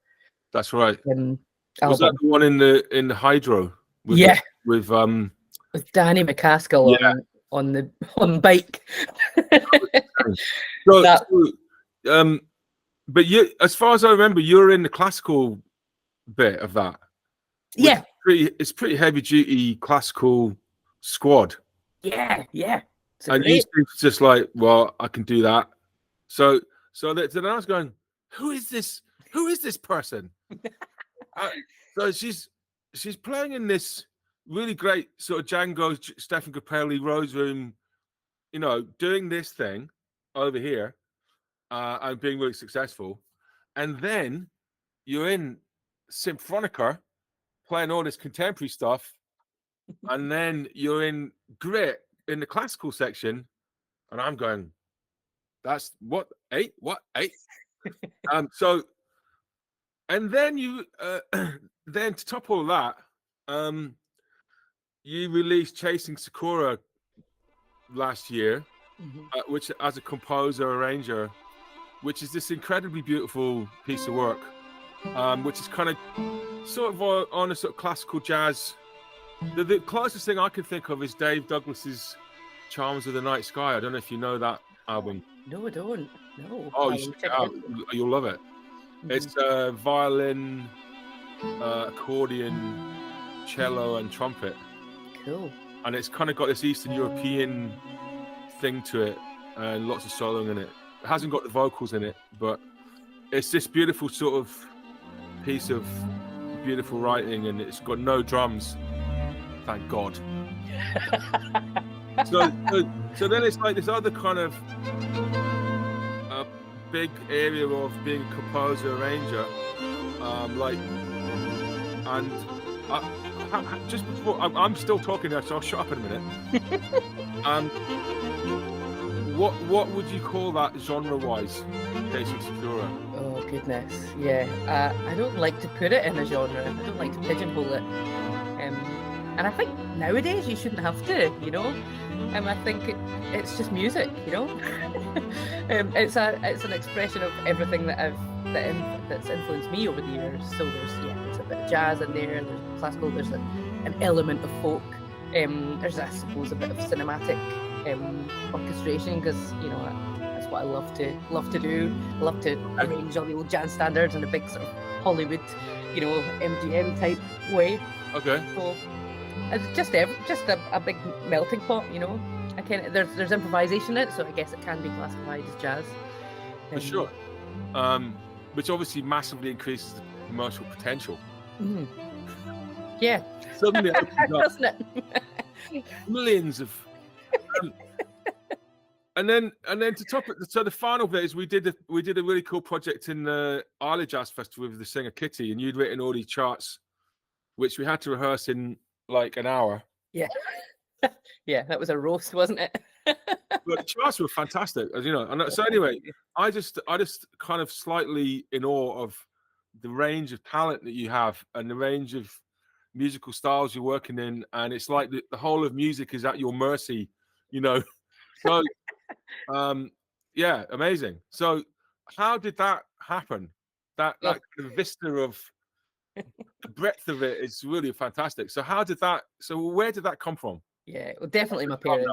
That's right. Was album. That the one in the Hydro? With Danny McCaskill on bike. But you, as far as I remember, you're in the classical bit of that. Yeah, it's pretty heavy duty classical squad. Yeah. And you just like, well, I can do that. So then I was going, who is this person? So she's playing in this really great sort of Django, Stefan Grappelli, Rose Room, doing this thing over here, and being really successful. And then you're in Symphonica playing all this contemporary stuff. And then you're in Grit in the classical section. And I'm going, that's what, 8? What, 8? So, and then you, then to top all that, you released Chasing Sakura last year, which as a composer, arranger, which is this incredibly beautiful piece of work, which is kind of sort of on a sort of classical jazz. The closest thing I can think of is Dave Douglas's Charms of the Night Sky. I don't know if you know that album. No, I don't. No. Oh, you'll love it. It's violin, accordion, cello, and trumpet. Cool. And it's kind of got this Eastern European thing to it, and lots of soloing in it. It hasn't got the vocals in it, but it's this beautiful sort of piece of beautiful writing, and it's got no drums. Thank God. So then it's like this other kind of big area of being a composer, arranger, just before I'm still talking now, so I'll shut up in a minute. What would you call that genre-wise, Chasing Sakura? Oh goodness, yeah. I don't like to put it in a genre. I don't like to pigeonhole it. And I think nowadays you shouldn't have to, I think it's just music, you know. It's an expression of everything that's influenced me over the years. So there's a bit of jazz in there, there's classical, there's an element of folk. There's, I suppose, a bit of cinematic orchestration, because you know that's what I love to do. I love to arrange all the old jazz standards in a big sort of Hollywood, you know, MGM type way. Okay. So it's just a big melting pot, you know. There's improvisation in it, so I guess it can be classified as jazz. For sure. Which obviously massively increases the commercial potential. Mm-hmm. Yeah. Suddenly, it opens up doesn't it? millions of. And then to top it, so the final bit is we did a really cool project in the Islay Jazz Festival with the singer Kitty, and you'd written all these charts, which we had to rehearse in like an hour. Yeah. Yeah, that was a roast, wasn't it? But the charts were fantastic, as you know. And so anyway, I just kind of slightly in awe of the range of talent that you have and the range of musical styles you're working in, and it's like the whole of music is at your mercy, you know. So yeah, amazing. So how did that happen? That kind of vista of the breadth of it is really fantastic. So where did that come from? Yeah, well, definitely my parents.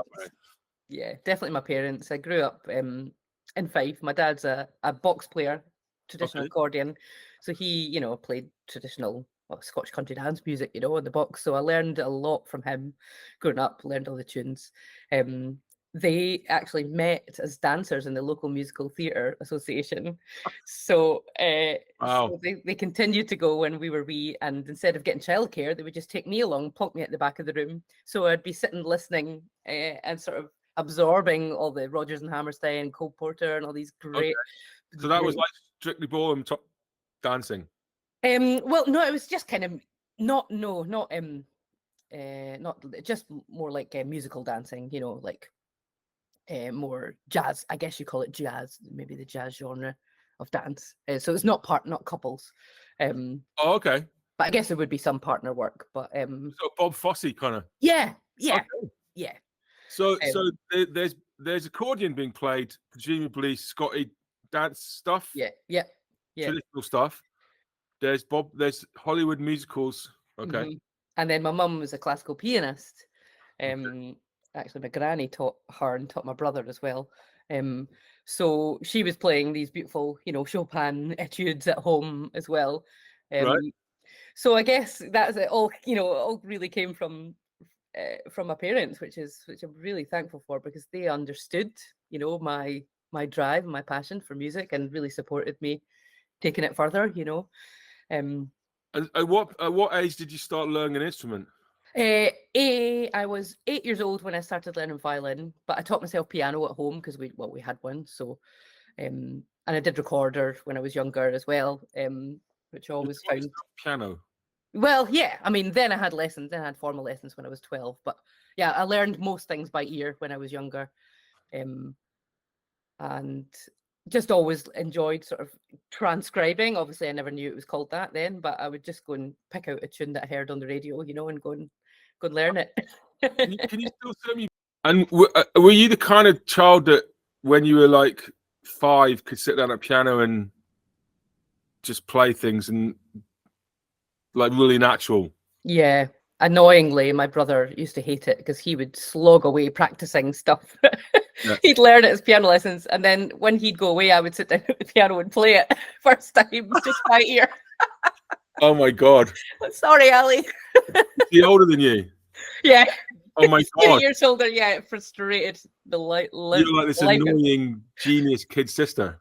Yeah, definitely my parents. I grew up in Fife. My dad's a box player, traditional accordion. So he, you know, played traditional Scottish country dance music, you know, on the box. So I learned a lot from him growing up, learned all the tunes. They actually met as dancers in the local musical theatre association. So, so they continued to go when we were wee, and instead of getting childcare, they would just take me along, plonk me at the back of the room. So I'd be sitting listening and sort of absorbing all the Rodgers and Hammerstein, Cole Porter, and all these great. Okay. So that was like strictly ballroom dancing. Well, no, it was just kind of not just more like musical dancing, you know, like more jazz. I guess you call it jazz, maybe the jazz genre of dance. So it's not couples. Okay. But I guess it would be some partner work. But so Bob Fosse kind of. Yeah. Okay. Yeah. So there's accordion being played, presumably Scotty dance stuff. Yeah. Traditional stuff. There's Hollywood musicals. Okay. Mm-hmm. And then my mum was a classical pianist. Actually, my granny taught her and taught my brother as well. So she was playing these beautiful, you know, Chopin etudes at home as well. Right. So I guess that's it. All, you know, all really came from my parents, which I'm really thankful for, because they understood, you know, my drive and my passion for music, and really supported me taking it further, you know. At what age did you start learning an instrument? I was 8 years old when I started learning violin, but I taught myself piano at home because we had one. So, and I did recorder when I was younger as well, which I always found piano. Well, yeah. I mean, then I had lessons. Then I had formal lessons when I was 12. But yeah, I learned most things by ear when I was younger, and just always enjoyed sort of transcribing. Obviously, I never knew it was called that then, but I would just go and pick out a tune that I heard on the radio, you know, and go and learn it. Can you still tell me? And were you the kind of child that, when you were like 5, could sit down at a piano and just play things and like really natural? Yeah. Annoyingly, my brother used to hate it because he would slog away practicing stuff. Yeah. He'd learn it as piano lessons, and then when he'd go away, I would sit down at the piano and play it first time, just by ear. Oh my God! Sorry, Ali. Is he older than you? Yeah. Oh my God! 2 years older. Yeah, it frustrated the light. You're like this annoying genius kid sister.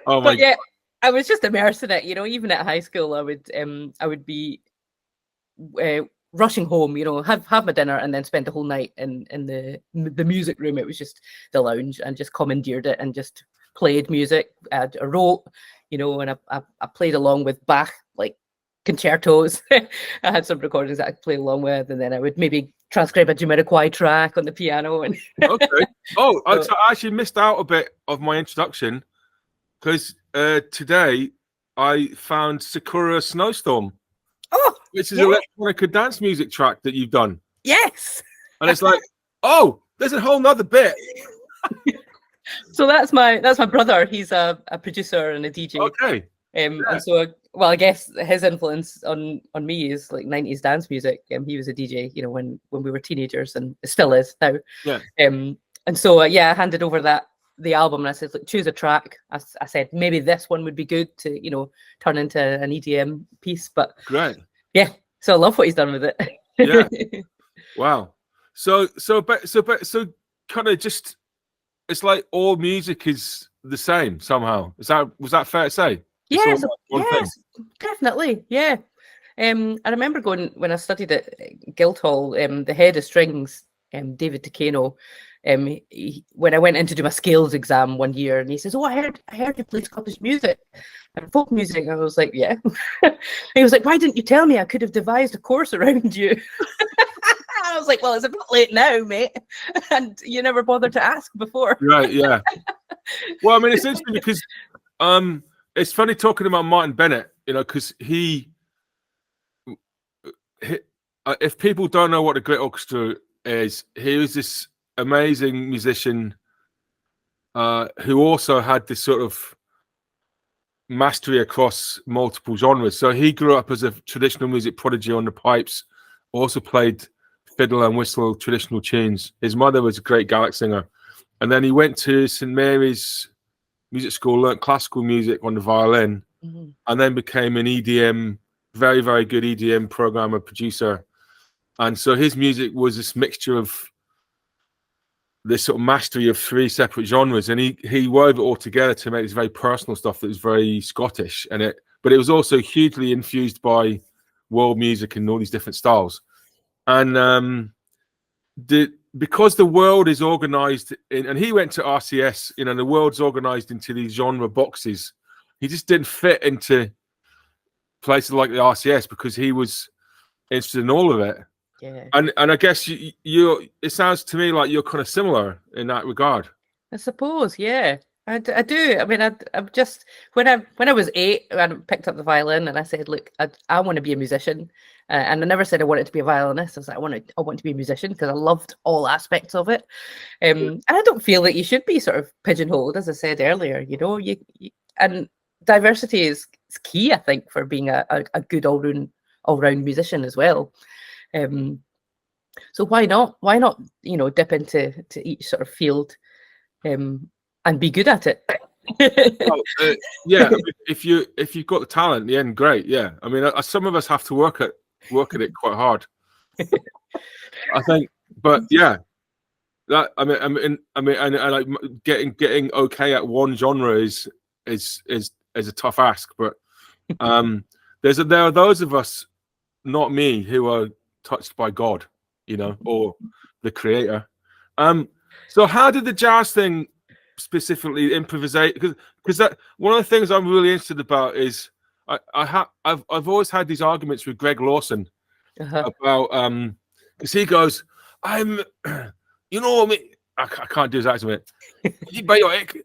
Oh my God! I was just immersed in it, you know. Even at high school, I would be rushing home, you know, have my dinner and then spend the whole night in the music room. It was just the lounge, and just commandeered it and just played music. I wrote, you know, and I played along with Bach, like concertos. I had some recordings that I played along with, and then I would maybe transcribe a Jamiroquai track on the piano. And okay. Oh, so I actually missed out a bit of my introduction, because today I found Sakura Snowstorm, which is an electronic dance music track that you've done. Yes. And it's like, oh, there's a whole nother bit. So that's my brother. He's a producer and a DJ. Okay. And so, well, I guess his influence on me is like 90s dance music. He was a DJ, you know, when we were teenagers, and it still is now. Yeah. And so, I handed over the album, and I said, look, choose a track. I said maybe this one would be good to, you know, turn into an EDM piece. But Great. yeah, so I love what he's done with it. Yeah. Wow. So kind of just, it's like all music is the same somehow. Was that fair to say? Yes, definitely. Yeah. I remember going when I studied at Guildhall, the head of strings, David Takano, when I went in to do my scales exam one year, and he says, "Oh, I heard you play Scottish music and folk music." I was like, "Yeah." He was like, "Why didn't you tell me? I could have devised a course around you." I was like, "Well, it's a bit late now, mate, and you never bothered to ask before." Right. Yeah. Well, I mean, it's interesting because it's funny talking about Martin Bennett, you know, because he if people don't know what the Great Orchestra is, he was this amazing musician who also had this sort of mastery across multiple genres. So he grew up as a traditional music prodigy on the pipes, also played fiddle and whistle traditional tunes. His mother was a great Gaelic singer. And then he went to St Mary's Music School, learned classical music on the violin, and then became an EDM, very, very good EDM programmer, producer. And so his music was this mixture of this sort of mastery of three separate genres, and he wove it all together to make this very personal stuff that was very Scottish, but it was also hugely infused by world music and all these different styles. And because the world is organized and he went to RCS, you know, the world's organized into these genre boxes. He just didn't fit into places like the RCS because he was interested in all of it. Yeah. And I guess you it sounds to me like you're kind of similar in that regard. I suppose, yeah. I do. I mean, I'm just when I was 8, I picked up the violin and I said, "Look, I want to be a musician," and I never said I wanted to be a violinist. I was like, I want to be a musician because I loved all aspects of it. And I don't feel that you should be sort of pigeonholed, as I said earlier. You know, and diversity is key, I think, for being a good all round musician as well. So why not? You know, dip into each sort of field. And be good at it. Yeah, if you've got the talent, then great. Yeah, I mean, some of us have to work at it quite hard. I think, but yeah, that I mean, and like getting okay at one genre is a tough ask. But there are those of us, not me, who are touched by God, you know, or the Creator. So how did the jazz thing specifically improvisate? Because that one of the things I'm really interested about is I've always had these arguments with Greg Lawson about because he goes, I'm you know I can't do his accent.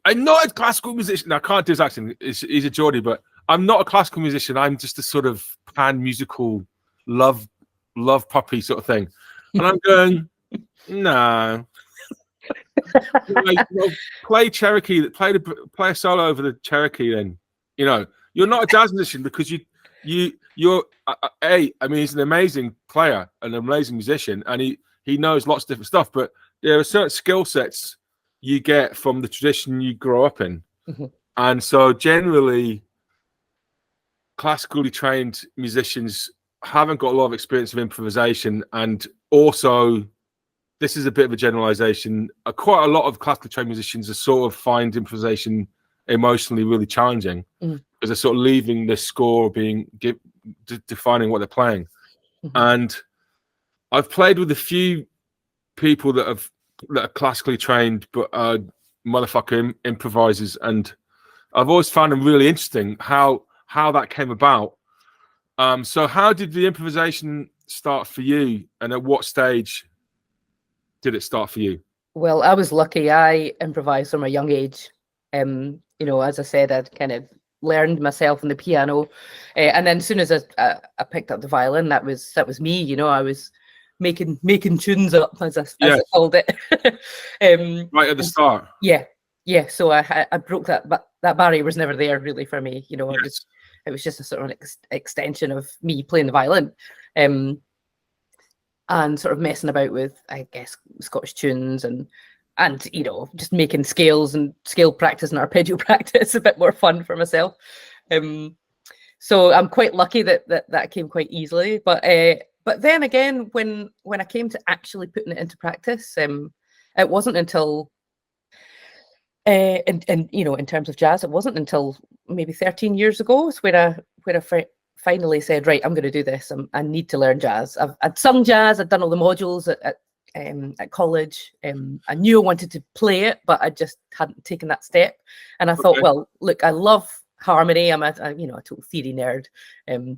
I'm not a classical musician. I can't do his accent. He's a Geordie, but I'm not a classical musician. I'm just a sort of pan musical love puppy sort of thing. And I'm going, no. Play Cherokee. Play a solo over the Cherokee. Then you know you're not a jazz musician because you're I mean, he's an amazing player, an amazing musician, and he knows lots of different stuff. But there are certain skill sets you get from the tradition you grow up in, and so generally, classically trained musicians haven't got a lot of experience of improvisation, and also. This is a bit of a generalization. Quite a lot of classically trained musicians are sort of find improvisation emotionally really challenging because they're sort of leaving the score being defining what they're playing. And I've played with a few people that are classically trained but are motherfucker improvisers, and I've always found them really interesting how that came about. So how did the improvisation start for you, and at what stage did it start for you? Well, I was lucky. I improvised from a young age. You know, as I said, I'd kind of learned myself on the piano, and then as soon as I picked up the violin, that was me. You know, I was making tunes up, as Yeah. I called it. Right at the start. Yeah. So I broke that, but that barrier was never there really for me. You know, Yes. it was just a sort of an extension of me playing the violin, and sort of messing about with, I guess, Scottish tunes and you know, just making scales and scale practice and arpeggio practice a bit more fun for myself. So I'm quite lucky that came quite easily. But then again, when I came to actually putting it into practice, it wasn't until and you know, in terms of jazz, it wasn't until maybe 13 years ago where I finally said, right, I'm going to do this. I need to learn jazz. I'd sung jazz. I'd done all the modules at college. I knew I wanted to play it, but I just hadn't taken that step. And I thought, well, look, I love harmony. I'm a total theory nerd. I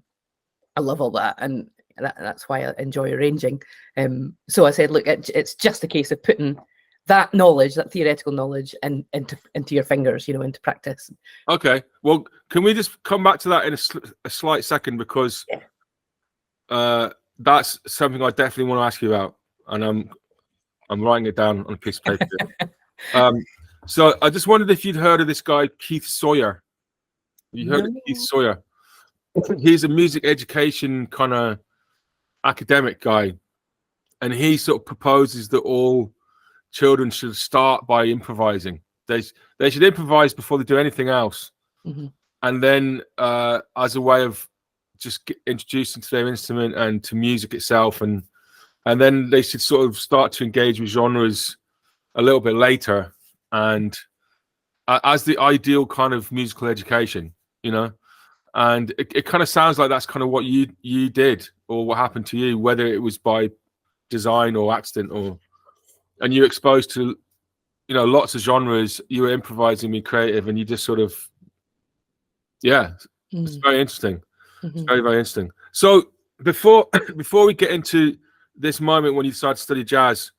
love all that, and that's why I enjoy arranging. So I said, look, it's just a case of putting that knowledge, that theoretical knowledge, and into your fingers, you know, into practice. Okay. Well, can we just come back to that in a slight second, because that's something I definitely want to ask you about, and I'm writing it down on a piece of paper. So I just wondered if you'd heard of this guy Keith Sawyer. You heard of Keith Sawyer? He's a music education kind of academic guy, and he sort of proposes that all children should start by improvising. They should improvise before they do anything else, and then as a way of just introducing to their instrument and to music itself, and then they should sort of start to engage with genres a little bit later, and as the ideal kind of musical education, you know. And it kind of sounds like that's kind of what you did, or what happened to you, whether it was by design or accident, and you're exposed to, you know, lots of genres. You were improvising, being creative, and you just sort of, it's very interesting. It's very, very interesting. So before we get into this moment when you decided to study jazz,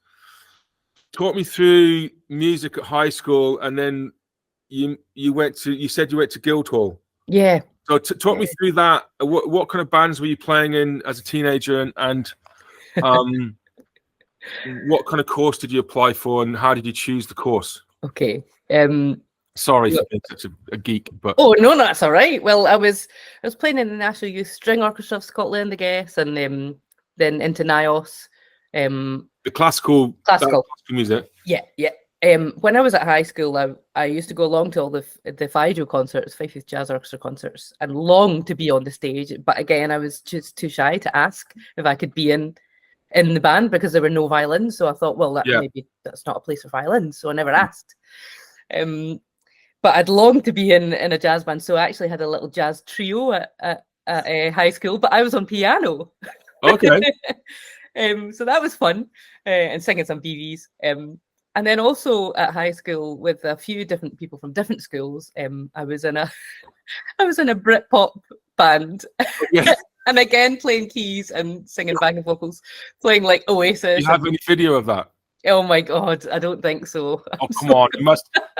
talk me through music at high school, and then you said you went to Guildhall. Yeah. So talk me through that. What kind of bands were you playing in as a teenager, and what kind of course did you apply for, and how did you choose the course? Okay. Sorry for being such a geek, but no, that's all right. Well, I was playing in the National Youth String Orchestra of Scotland, I guess, and then into NIOS. The classical music. Yeah. When I was at high school, I used to go along to all the FIJO concerts, Fife Youth Jazz Orchestra concerts, and longed to be on the stage. But again, I was just too shy to ask if I could be in the band, because there were no violins. So I thought, well, maybe that's not a place for violins. So I never asked. But I'd longed to be in a jazz band. So I actually had a little jazz trio at high school, but I was on piano. Okay. So that was fun, and singing some BVs. And then also at high school, with a few different people from different schools, I was in a Britpop band. Yeah. And again, playing keys and singing backing vocals, playing like Oasis. Do you have any video of that? Oh my God, I don't think so. Oh, come on.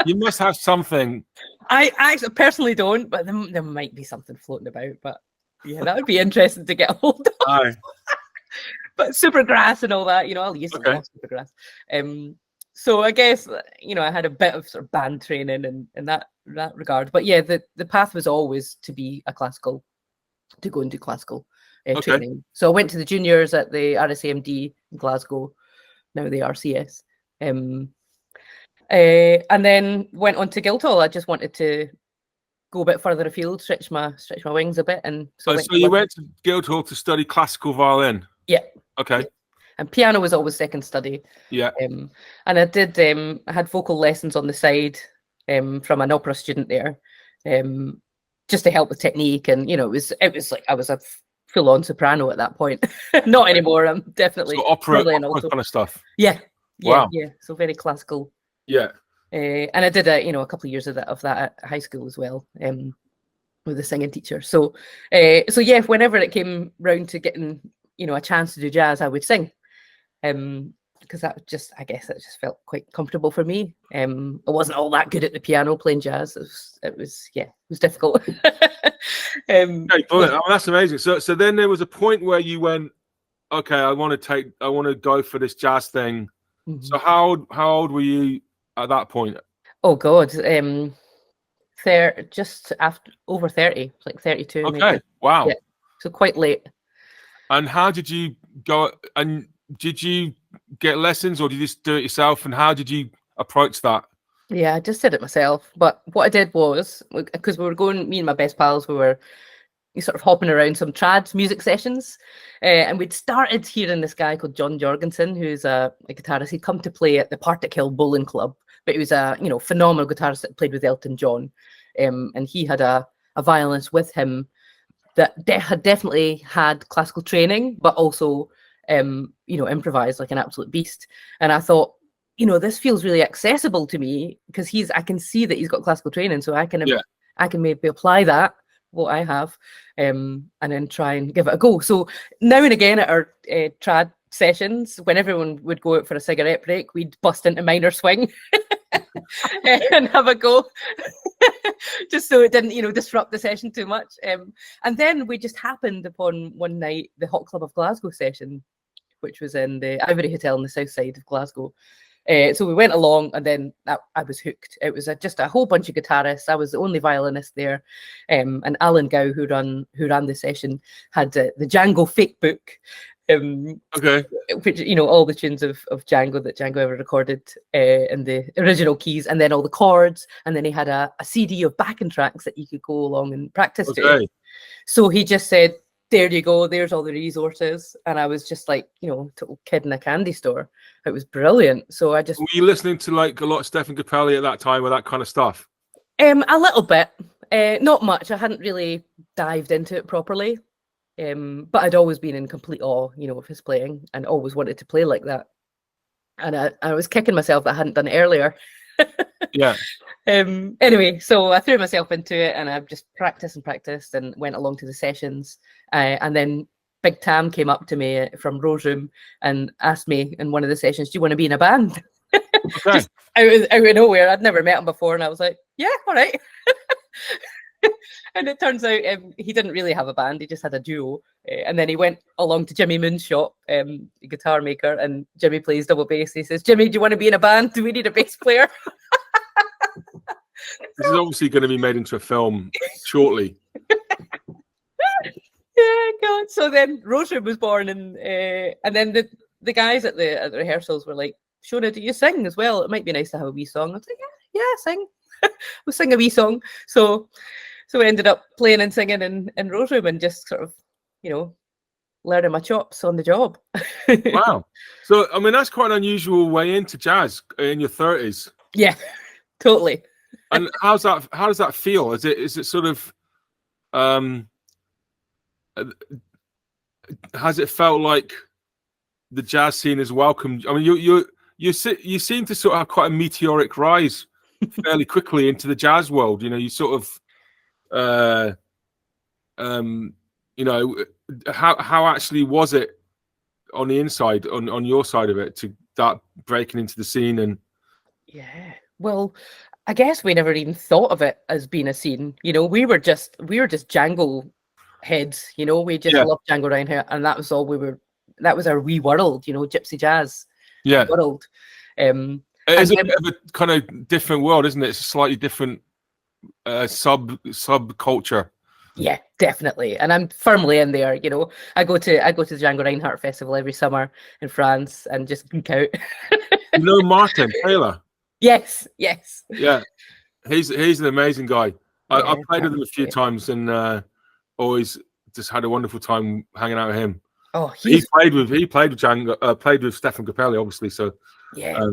You must have something. I actually personally don't, but there might be something floating about. But yeah, that would be interesting to get a hold of. Aye. But Supergrass and all that, you know, I'll use Supergrass. So I guess, you know, I had a bit of sort of band training in that regard. But yeah, the path was always to go and do classical training. So I went to the juniors at the RSAMD in Glasgow, now the RCS, and then went on to Guildhall. I just wanted to go a bit further afield, stretch my wings a bit, and so you went to Guildhall to study classical violin. Yeah. Okay. And piano was always second study. Yeah. And I did. I had vocal lessons on the side from an opera student there, just to help with technique. And you know, it was like I was a full-on soprano at that point. Not anymore. I'm definitely so opera kind of stuff. Yeah. Wow. Yeah. So very classical. Yeah. And I did a couple of years of that at high school as well, with a singing teacher. So yeah, whenever it came round to getting, you know, a chance to do jazz, I would sing, because I guess it just felt quite comfortable for me. I wasn't all that good at the piano playing jazz. It was difficult. That's amazing. So then there was a point where you went, okay, I want to go for this jazz thing. Mhm. So how old were you at that point? Oh God, just after over 30, like 32 Okay, maybe. wow. Yeah, so quite late. And how did you go? And did you get lessons, or did you just do it yourself? And how did you approach that? Yeah, I just did it myself. But what I did was, because we were going, me and my best pals, we were sort of hopping around some trad music sessions, and we'd started hearing this guy called John Jorgensen, who's a guitarist. He'd come to play at the Partick Hill Bowling Club, but he was a phenomenal guitarist that played with Elton John, and he had a violinist with him that had definitely had classical training, but also improvised like an absolute beast. And I thought, this feels really accessible to me because I can see that he's got classical training, so I can maybe apply that, what I have, and then try and give it a go. So now and again at our trad sessions, when everyone would go out for a cigarette break, we'd bust into minor swing and have a go, just so it didn't, disrupt the session too much. And then we just happened upon one night the Hot Club of Glasgow session, which was in the Ivory Hotel on the south side of Glasgow. So we went along, and then I was hooked. It was just a whole bunch of guitarists. I was the only violinist there, and Alan Gow, who ran the session, had the Django fake book, Okay. which all the tunes of Django that Django ever recorded in the original keys, and then all the chords, and then he had a CD of backing tracks that you could go along and practice to. So he just said, there you go, there's all the resources. And I was just like, total kid in a candy store. It was brilliant. So I just... Were you listening to like a lot of Stephen Capelli at that time with that kind of stuff? A little bit. Not much. I hadn't really dived into it properly. But I'd always been in complete awe, of his playing, and always wanted to play like that. And I was kicking myself that I hadn't done it earlier. Yeah. Anyway, so I threw myself into it, and I just practiced and went along to the sessions. And then Big Tam came up to me from Rose Room and asked me in one of the sessions, do you want to be in a band? Okay. Just out of nowhere. I'd never met him before, and I was like, yeah, all right. And it turns out he didn't really have a band, he just had a duo. And then he went along to Jimmy Moon's shop, the guitar maker, and Jimmy plays double bass. He says, Jimmy, do you want to be in a band? Do we need a bass player? This is obviously going to be made into a film shortly. Yeah, God. So then Rose Room was born, and then the guys at the rehearsals were like, Seonaid, do you sing as well? It might be nice to have a wee song. I was like, yeah, sing. We'll sing a wee song. So we ended up playing and singing in Rose Room, and just sort of, learning my chops on the job. Wow. So, I mean, that's quite an unusual way into jazz in your 30s. Yeah, totally. And how does that feel? Is it sort of, has it felt like the jazz scene has welcomed? I mean, you seem to sort of have quite a meteoric rise fairly quickly into the jazz world. You sort of, how actually was it on the inside, on your side of it, to start breaking into the scene? And yeah, well, I guess we never even thought of it as being a scene. We were just Django heads. We just loved Django around here, and that was all we were. That was our wee world, gypsy jazz world. It's a bit of a kind of different world, isn't it? It's a slightly different sub culture. Yeah, definitely. And I'm firmly in there. I go to the Django Reinhardt Festival every summer in France and just geek out. Martin Taylor. Yes. Yeah, he's an amazing guy. I played with him a few times, and always just had a wonderful time hanging out with him. Oh, he played with Django, played with Stephen Capelli, obviously. So yeah,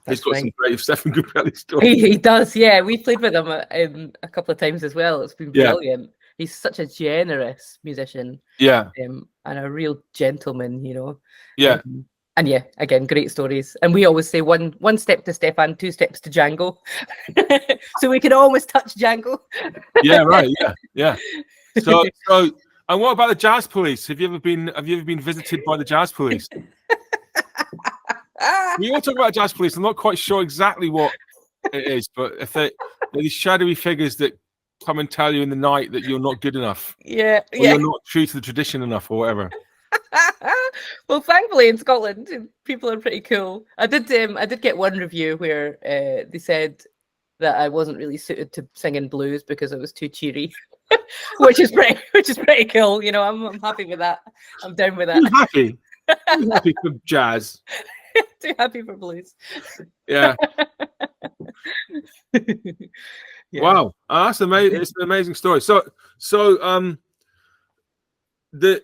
he's got some great Stephen Capelli stories. He does. Yeah, we played with him a couple of times as well. It's been brilliant. Yeah. He's such a generous musician. Yeah, and a real gentleman. Yeah. And yeah, again, great stories. And we always say one step to Stefan, 2 steps to Django. So we can always touch Django. Yeah, right. Yeah. So, and what about the Jazz Police? Have you ever been visited by the Jazz Police? We all talk about Jazz Police. I'm not quite sure exactly what it is, but if they're these shadowy figures that come and tell you in the night that you're not good enough. Yeah. Or you're not true to the tradition enough, or whatever. Well, thankfully in Scotland, people are pretty cool. I did get one review where they said that I wasn't really suited to singing blues because it was too cheery, which is pretty cool. You know, I'm happy with that. I'm down with that. I'm happy. I'm happy for jazz. Too happy for blues. Yeah. Yeah. Wow, that's amazing. It's an amazing story. So the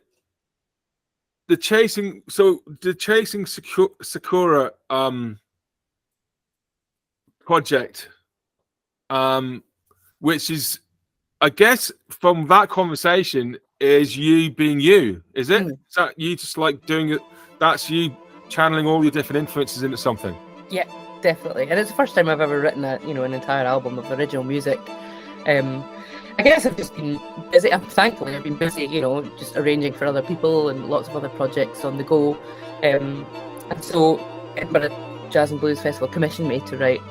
chasing Sakura project, which is, I guess, from that conversation, is you being you, is it? Is that you just like doing it? That's you channeling all your different influences into something. Yeah, definitely. And it's the first time I've ever written an entire album of original music. I guess I've just been busy. Thankfully, I've been busy, just arranging for other people and lots of other projects on the go. And so Edinburgh Jazz and Blues Festival commissioned me to write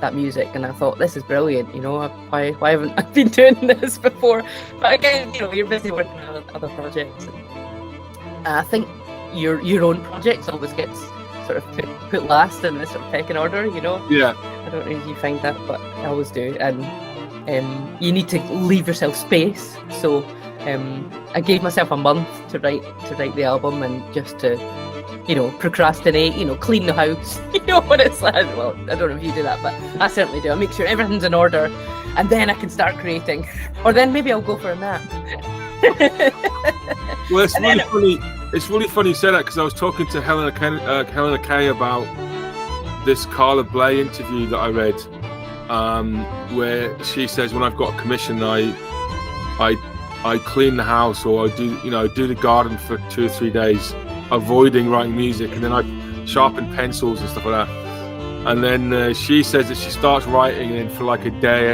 that music, and I thought, this is brilliant. Why haven't I been doing this before? But again, you're busy working on other projects. And I think your own projects always gets sort of put last in this sort of pecking order. Yeah. I don't know if you find that, but I always do. And you need to leave yourself space. So I gave myself a month to write the album, and just to procrastinate, clean the house, what it's like. Well, I don't know if you do that, but I certainly do. I make sure everything's in order, and then I can start creating. Or then maybe I'll go for a nap. Well, it's really funny. It's really funny you say that, because I was talking to Helena Kay about this Carla Bley interview that I read, where she says, when I've got a commission, I clean the house, or I do the garden for 2 or 3 days, avoiding writing music, and then I sharpen pencils and stuff like that. And then she says that she starts writing, and for like a day,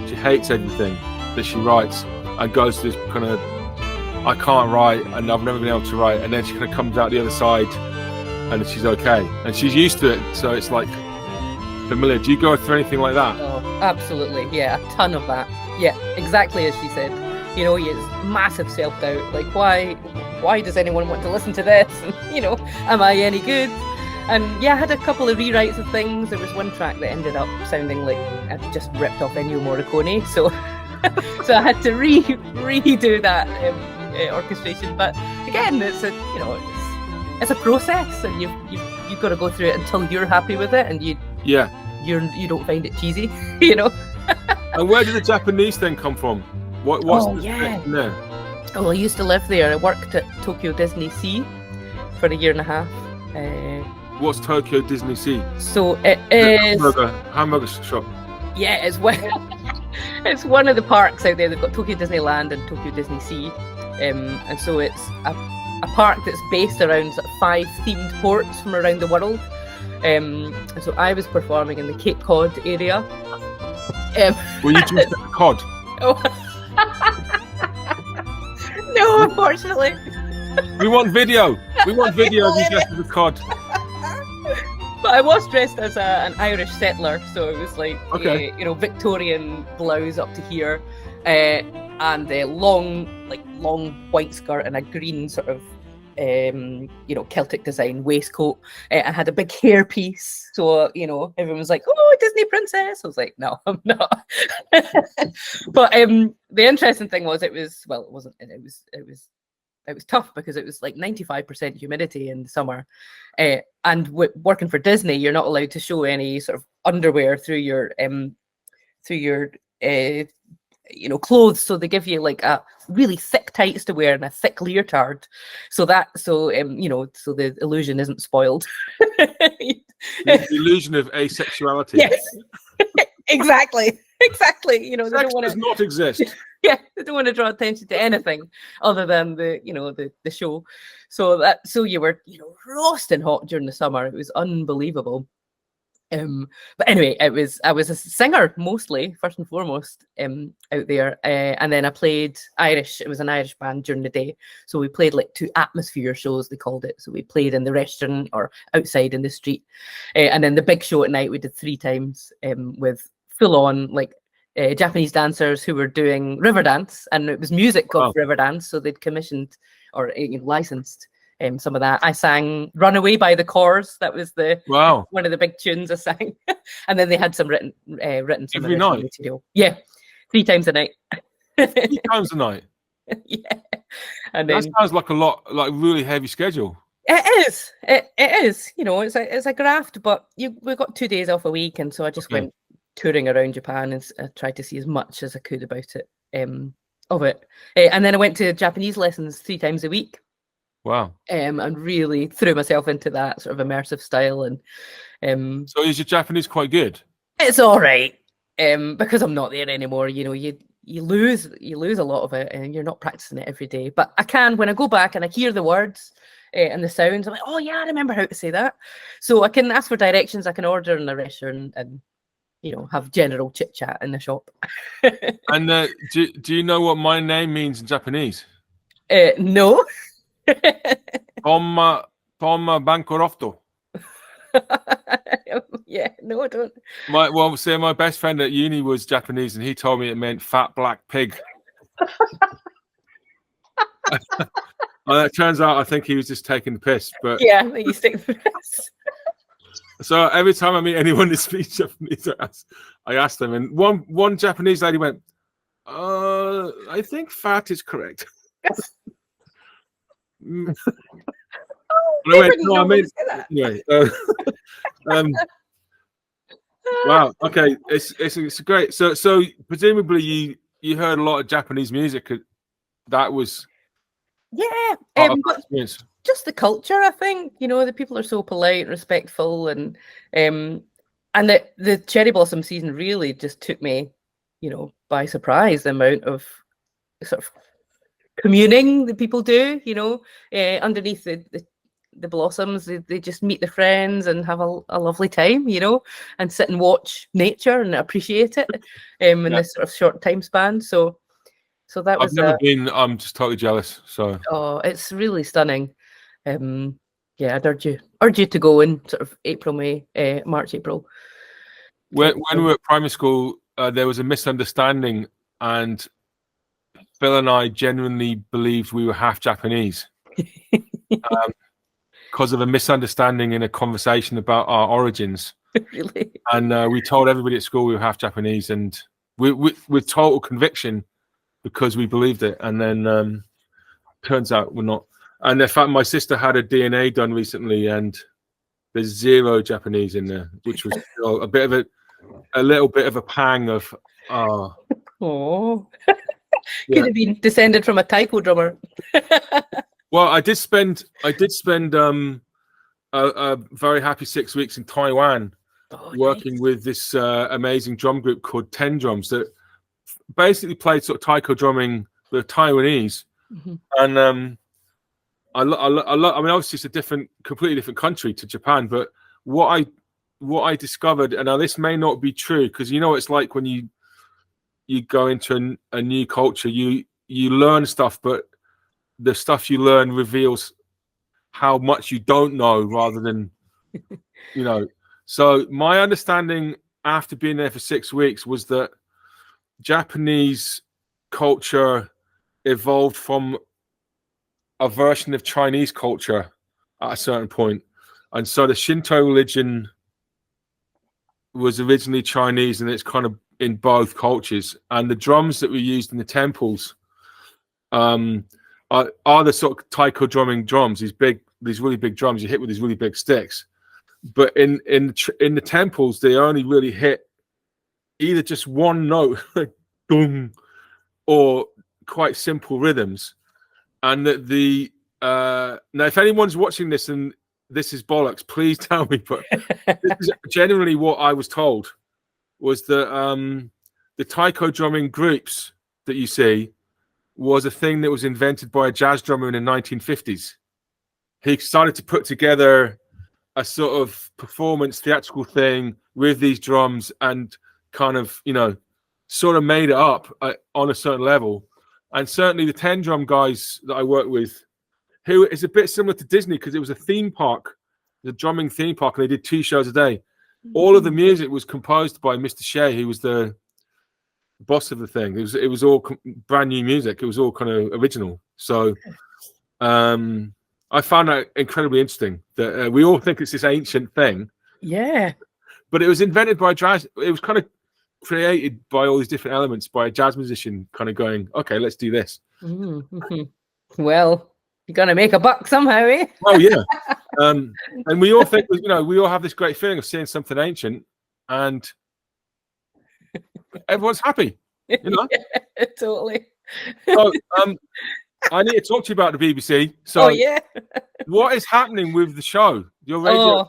she hates everything that she writes, and goes to this kind of, I can't write, and I've never been able to write, and then she kind of comes out the other side, and she's okay, and she's used to it, so it's like familiar. Do you go through anything like that? Oh, absolutely, yeah, a ton of that. Yeah, exactly as she said. It's massive self-doubt. Like, why does anyone want to listen to this? And, am I any good? And yeah, I had a couple of rewrites of things. There was one track that ended up sounding like I'd just ripped off Ennio Morricone, so so I had to redo that orchestration. But again, it's a process, and you've got to go through it until you're happy with it, and you don't find it cheesy, And where did the Japanese thing come from? What's there? Oh, I used to live there. I worked at Tokyo Disney Sea for 1.5 years. What's Tokyo Disney Sea? So it is hamburger shop. Yeah, it's one of the parks out there. They've got Tokyo Disneyland and Tokyo Disney Sea, and so it's a park that's based around sort of 5 themed ports from around the world. And so I was performing in the Cape Cod area. Were you just at the Cod? Oh. No, unfortunately. We want video. We want video of you dressed as a Cod. But I was dressed as an Irish settler, so it was like Victorian blouse up to here, and a long white skirt and a green sort of Celtic design waistcoat. I had a big hairpiece, so everyone was like, "Oh, Disney princess." I was like, "No, I'm not." But the interesting thing was, it was tough because it was like 95% humidity in the summer, and working for Disney, you're not allowed to show any sort of underwear through your clothes, so they give you like a really thick tights to wear and a thick leotard, so the illusion isn't spoiled. The illusion of asexuality. Yes, exactly. They Sex don't want does not exist. Yeah, they don't want to draw attention to anything other than the show. So you were roasting hot during the summer. It was unbelievable. But anyway, I was a singer mostly, first and foremost, out there, and then I played Irish. It was an Irish band during the day, so we played like 2 atmosphere shows, they called it. So we played in the restaurant or outside in the street, and then the big show at night we did 3 times, with full on Japanese dancers who were doing river dance, and it was music of river dance, so they'd commissioned or licensed some of that. I sang "Runaway" by the Corrs. That was Wow. one of the big tunes I sang. And then they had some written some Every original night? material. Yeah, 3 times a night. 3 times a night. Yeah, and That then sounds like a lot, like really heavy schedule. it is. It is. You know, it's a graft, but we got 2 days off a week, and so I just went touring around Japan and tried to see as much as I could about it. Of it, and then I went to Japanese lessons 3 times a week. Wow. And really threw myself into that sort of immersive style. And So is your Japanese quite good? it's all right, because I'm not there anymore. You know, you lose a lot of it, and you're not practicing it every day. But I can, when I go back and I hear the words and the sounds, I'm like, oh yeah, I remember how to say that. So I can ask for directions. I can order in a restaurant and you know, have general chit chat in the shop. And do you know what my name means in Japanese? No. Pomma Bancroft. Yeah, no, I don't. My best friend at uni was Japanese, and he told me it meant fat black pig. Well, it turns out I think he was just taking the piss. But yeah, you stick the piss. So every time I meet anyone that speaks Japanese, I ask them, and one Japanese lady went, I think fat is correct. And I went, no, I mean, anyway. Wow. Okay, it's great. So presumably you heard a lot of Japanese music. That was but just the culture. I think, you know, the people are so polite and respectful, and the cherry blossom season really just took me, you know, by surprise. The amount of sort of communing that people do, you know, underneath the blossoms, they just meet their friends and have a lovely time, you know, and sit and watch nature and appreciate it in this sort of short time span. So that was. I've never been. I'm just totally jealous. So. Oh, it's really stunning. Yeah, I'd urge you to go in sort of April, May, March, April. When we were at primary school, there was a misunderstanding, and Phil and I genuinely believed we were half Japanese because of a misunderstanding in a conversation about our origins. Really? And we told everybody at school we were half Japanese, and with total conviction because we believed it. And then turns out we're not. And in fact, my sister had a DNA done recently, and there's 0 Japanese in there, which was a little bit of a pang of. Oh, could have been descended from a taiko drummer. Well, I did spend a very happy 6 weeks in Taiwan working with this amazing drum group called 10 Drums that basically played sort of taiko drumming with Taiwanese. Mm-hmm. And I mean, obviously it's a completely different country to Japan, but what I discovered, and now this may not be true, because you know what it's like when you go into a new culture, you learn stuff, but the stuff you learn reveals how much you don't know rather than, you know. So my understanding after being there for 6 weeks was that Japanese culture evolved from a version of Chinese culture at a certain point. And so the Shinto religion was originally Chinese, and it's kind of in both cultures. And the drums that we used in the temples are the sort of taiko drumming drums, these really big drums you hit with these really big sticks. But in the temples, they only really hit either just one note, like boom, or quite simple rhythms. And that now, if anyone's watching this and this is bollocks, please tell me. But this is generally what I was told, was that the taiko drumming groups that you see was a thing that was invented by a jazz drummer in the 1950s. He started to put together a sort of performance theatrical thing with these drums and kind of, you know, sort of made it up on a certain level. And certainly the 10 drum guys that I work with, who is a bit similar to Disney because it was a theme park, the drumming theme park, and they did 2 shows a day. All of the music was composed by Mr. Shea, who was the boss of the thing. It was all brand new music. It was all kind of original. So I found that incredibly interesting. That we all think it's this ancient thing, Yeah. but it was invented by jazz. It was kind of created by all these different elements by a jazz musician, kind of going, okay, let's do this. Mm-hmm. Well, you're gonna make a buck somehow, eh? Oh yeah. And we all think, you know, we all have this great feeling of seeing something ancient, and everyone's happy, you know. Yeah, totally. So, I need to talk to you about the BBC. So, Oh yeah. what is happening with the show? Your radio, Oh,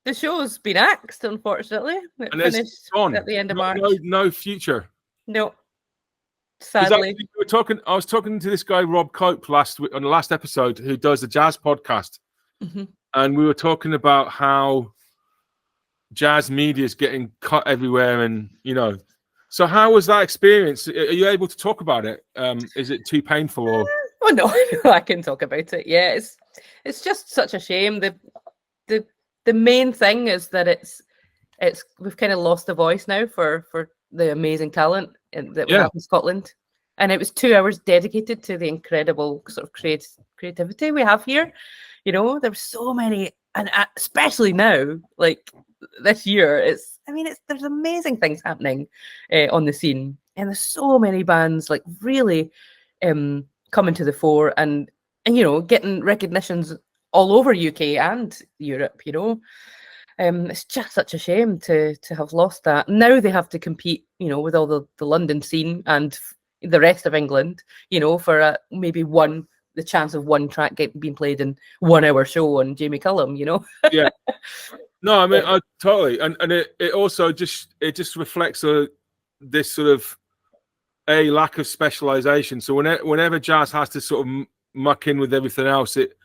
the show's been axed, unfortunately. It and it's finished gone. at the end of March. No future. No, 'Cause sadly. I was talking to this guy Rob Cope on the last episode, who does the jazz podcast, Mhm. and we were talking about how jazz media is getting cut everywhere, and you know. So, how was that experience? Are you able to talk about it? Is it too painful? Or Oh no, I can talk about it. Yeah, it's just such a shame. The main thing is that it's we've kind of lost the voice now for the amazing talent that we have in Scotland, and it was 2 hours dedicated to the incredible sort of creativity we have here. You know, there's so many, and especially now, like this year, there's amazing things happening on the scene, and there's so many bands like really coming to the fore, and you know, getting recognitions all over UK and Europe. You know, it's just such a shame to have lost that. Now they have to compete, you know, with all the London scene and the rest of England, you know, for maybe the chance of one track being played in 1 hour show on Jamie Cullum, you know. Yeah. No, I mean, I totally, and it also just reflects this sort of a lack of specialization. So whenever jazz has to sort of muck in with everything else, it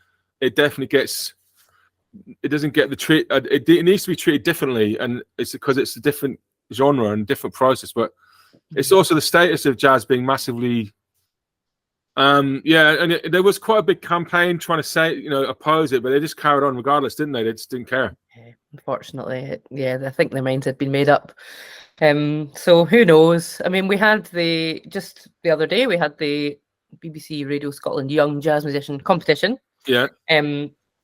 definitely doesn't get the treat. It needs to be treated differently, and it's because it's a different genre and different process. But it's also the status of jazz being massively. And there was quite a big campaign trying to say, you know, oppose it, but they just carried on regardless, didn't they? They just didn't care. Yeah, unfortunately, I think their minds had been made up. So who knows? I mean, we had just the other day, we had the BBC Radio Scotland Young Jazz Musician Competition. Yeah.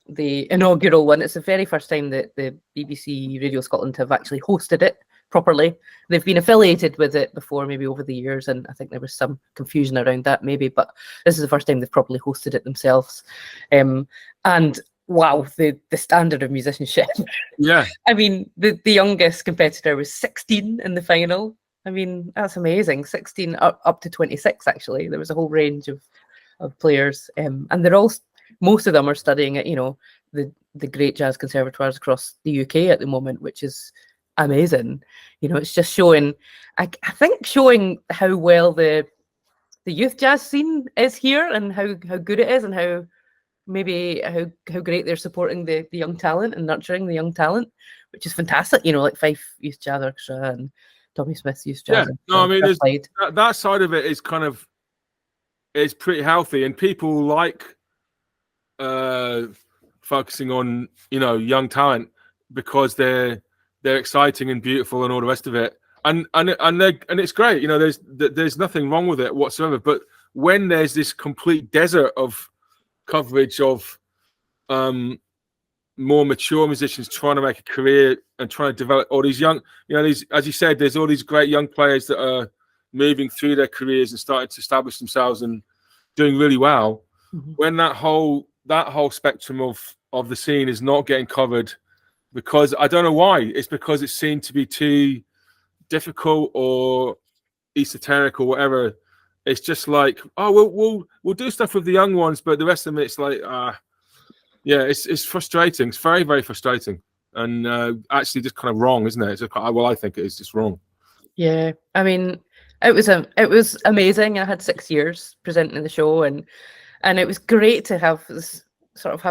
The inaugural one. It's the very first time that the BBC Radio Scotland have actually hosted it properly. They've been affiliated with it before, maybe over the years, and I think there was some confusion around that maybe, but this is the first time they've properly hosted it themselves. And wow, the standard of musicianship. Yeah. I mean, the youngest competitor was 16 in the final. I mean, that's amazing. 16 up to 26, actually. There was a whole range of players, and they're all, most of them are studying at, you know, the great jazz conservatoires across the UK at the moment, which is amazing. You know, it's just showing, I think showing how well the youth jazz scene is here, and how good it is, and how great they're supporting the young talent and nurturing the young talent, which is fantastic. You know, like Fife Youth Jazz Orchestra and Tommy Smith's Youth Jazz. Yeah, no, I mean, that side of it is pretty healthy, and people like focusing on, you know, young talent because they're exciting and beautiful and all the rest of it, and it's great. You know, there's nothing wrong with it whatsoever. But when there's this complete desert of coverage of more mature musicians trying to make a career and trying to develop all these young, you know, these, as you said, there's all these great young players that are moving through their careers and starting to establish themselves and doing really well. Mm-hmm. When that whole spectrum of the scene is not getting covered, because I don't know why. It's because it's seen to be too difficult or esoteric or whatever. It's just like, oh, we'll do stuff with the young ones, but the rest of it's like, yeah, it's frustrating. It's very, very frustrating, and actually just kind of wrong, isn't it? It's just, well, I think it is just wrong. Yeah, I mean, it was amazing. I had 6 years presenting the show, and it was great to have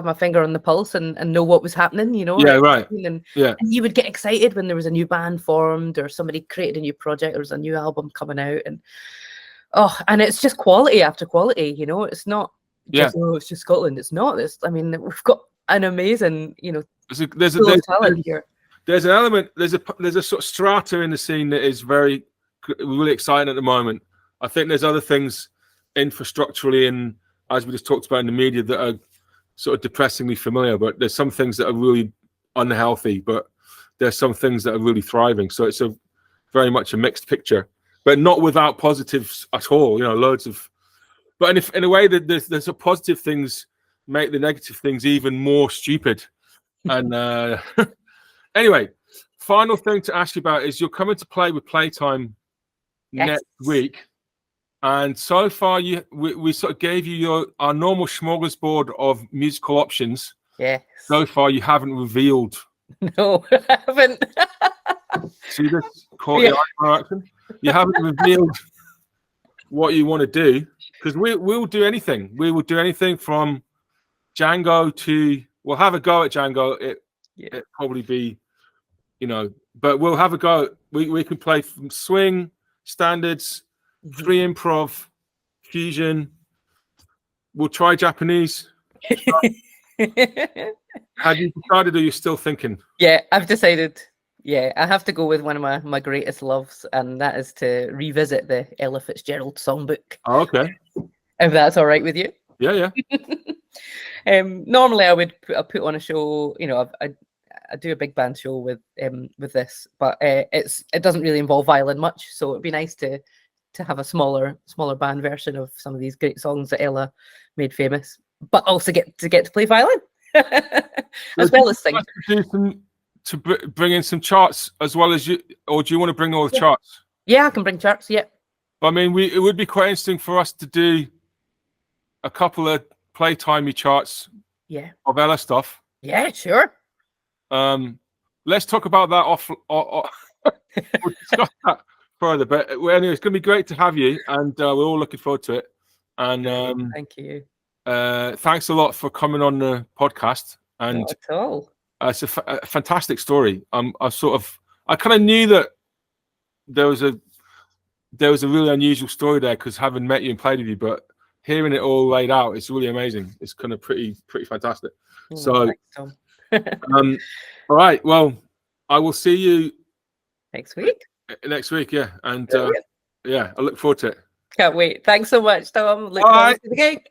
my finger on the pulse and know what was happening, you know. Yeah, right. And you would get excited when there was a new band formed or somebody created a new project, there was a new album coming out, and it's just quality after quality, you know. It's not just, it's just Scotland. It's not this. I mean, we've got an amazing, you know, there's talent here. There's an element, there's a sort of strata in the scene that is really exciting at the moment. I think there's other things infrastructurally and as we just talked about in the media that are sort of depressingly familiar, but there's some things that are really unhealthy, but there's some things that are really thriving. So it's a very much a mixed picture, but not without positives at all. You know, loads of, but in a way that there's a positive things make the negative things even more stupid. And anyway, final thing to ask you about is you're coming to play with Playtime next week. And so far, we sort of gave you our normal smorgasbord of musical options. Yes. So far, you haven't revealed. No, I haven't. See this? Caught your eye action? You haven't revealed what you want to do, because we'll do anything. We will do anything from Django to. We'll have a go at Django. It probably be, you know, but we'll have a go. We can play from swing, standards, free improv, fusion. We'll try Japanese. Have you decided, or are you still thinking? Yeah, I've decided. Yeah, I have to go with one of my greatest loves, and that is to revisit the Ella Fitzgerald songbook. Oh, okay. If that's all right with you. Yeah. Normally, I would put on a show. You know, I do a big band show with this, but it doesn't really involve violin much. So it'd be nice to have a smaller band version of some of these great songs that Ella made famous, but also get to play violin as well as sing. To bring in some charts as well as you, or do you want to bring all the charts? Yeah, I can bring charts. Yeah. I mean, it would be quite interesting for us to do a couple of Playtimey charts. Yeah. Of Ella stuff. Yeah, sure. Let's talk about that off. We'll discuss that further. But anyway, it's going to be great to have you, and we're all looking forward to it. And thank you. Thanks a lot for coming on the podcast. And not at all. It's a fantastic story. I kind of knew that there was a really unusual story there, because having met you and played with you, but hearing it all laid out, it's really amazing. It's kind of pretty fantastic. So, thanks, all right. Well, I will see you next week. Yeah, and I look forward to it. Can't wait. Thanks so much, Tom. Look forward to the gig.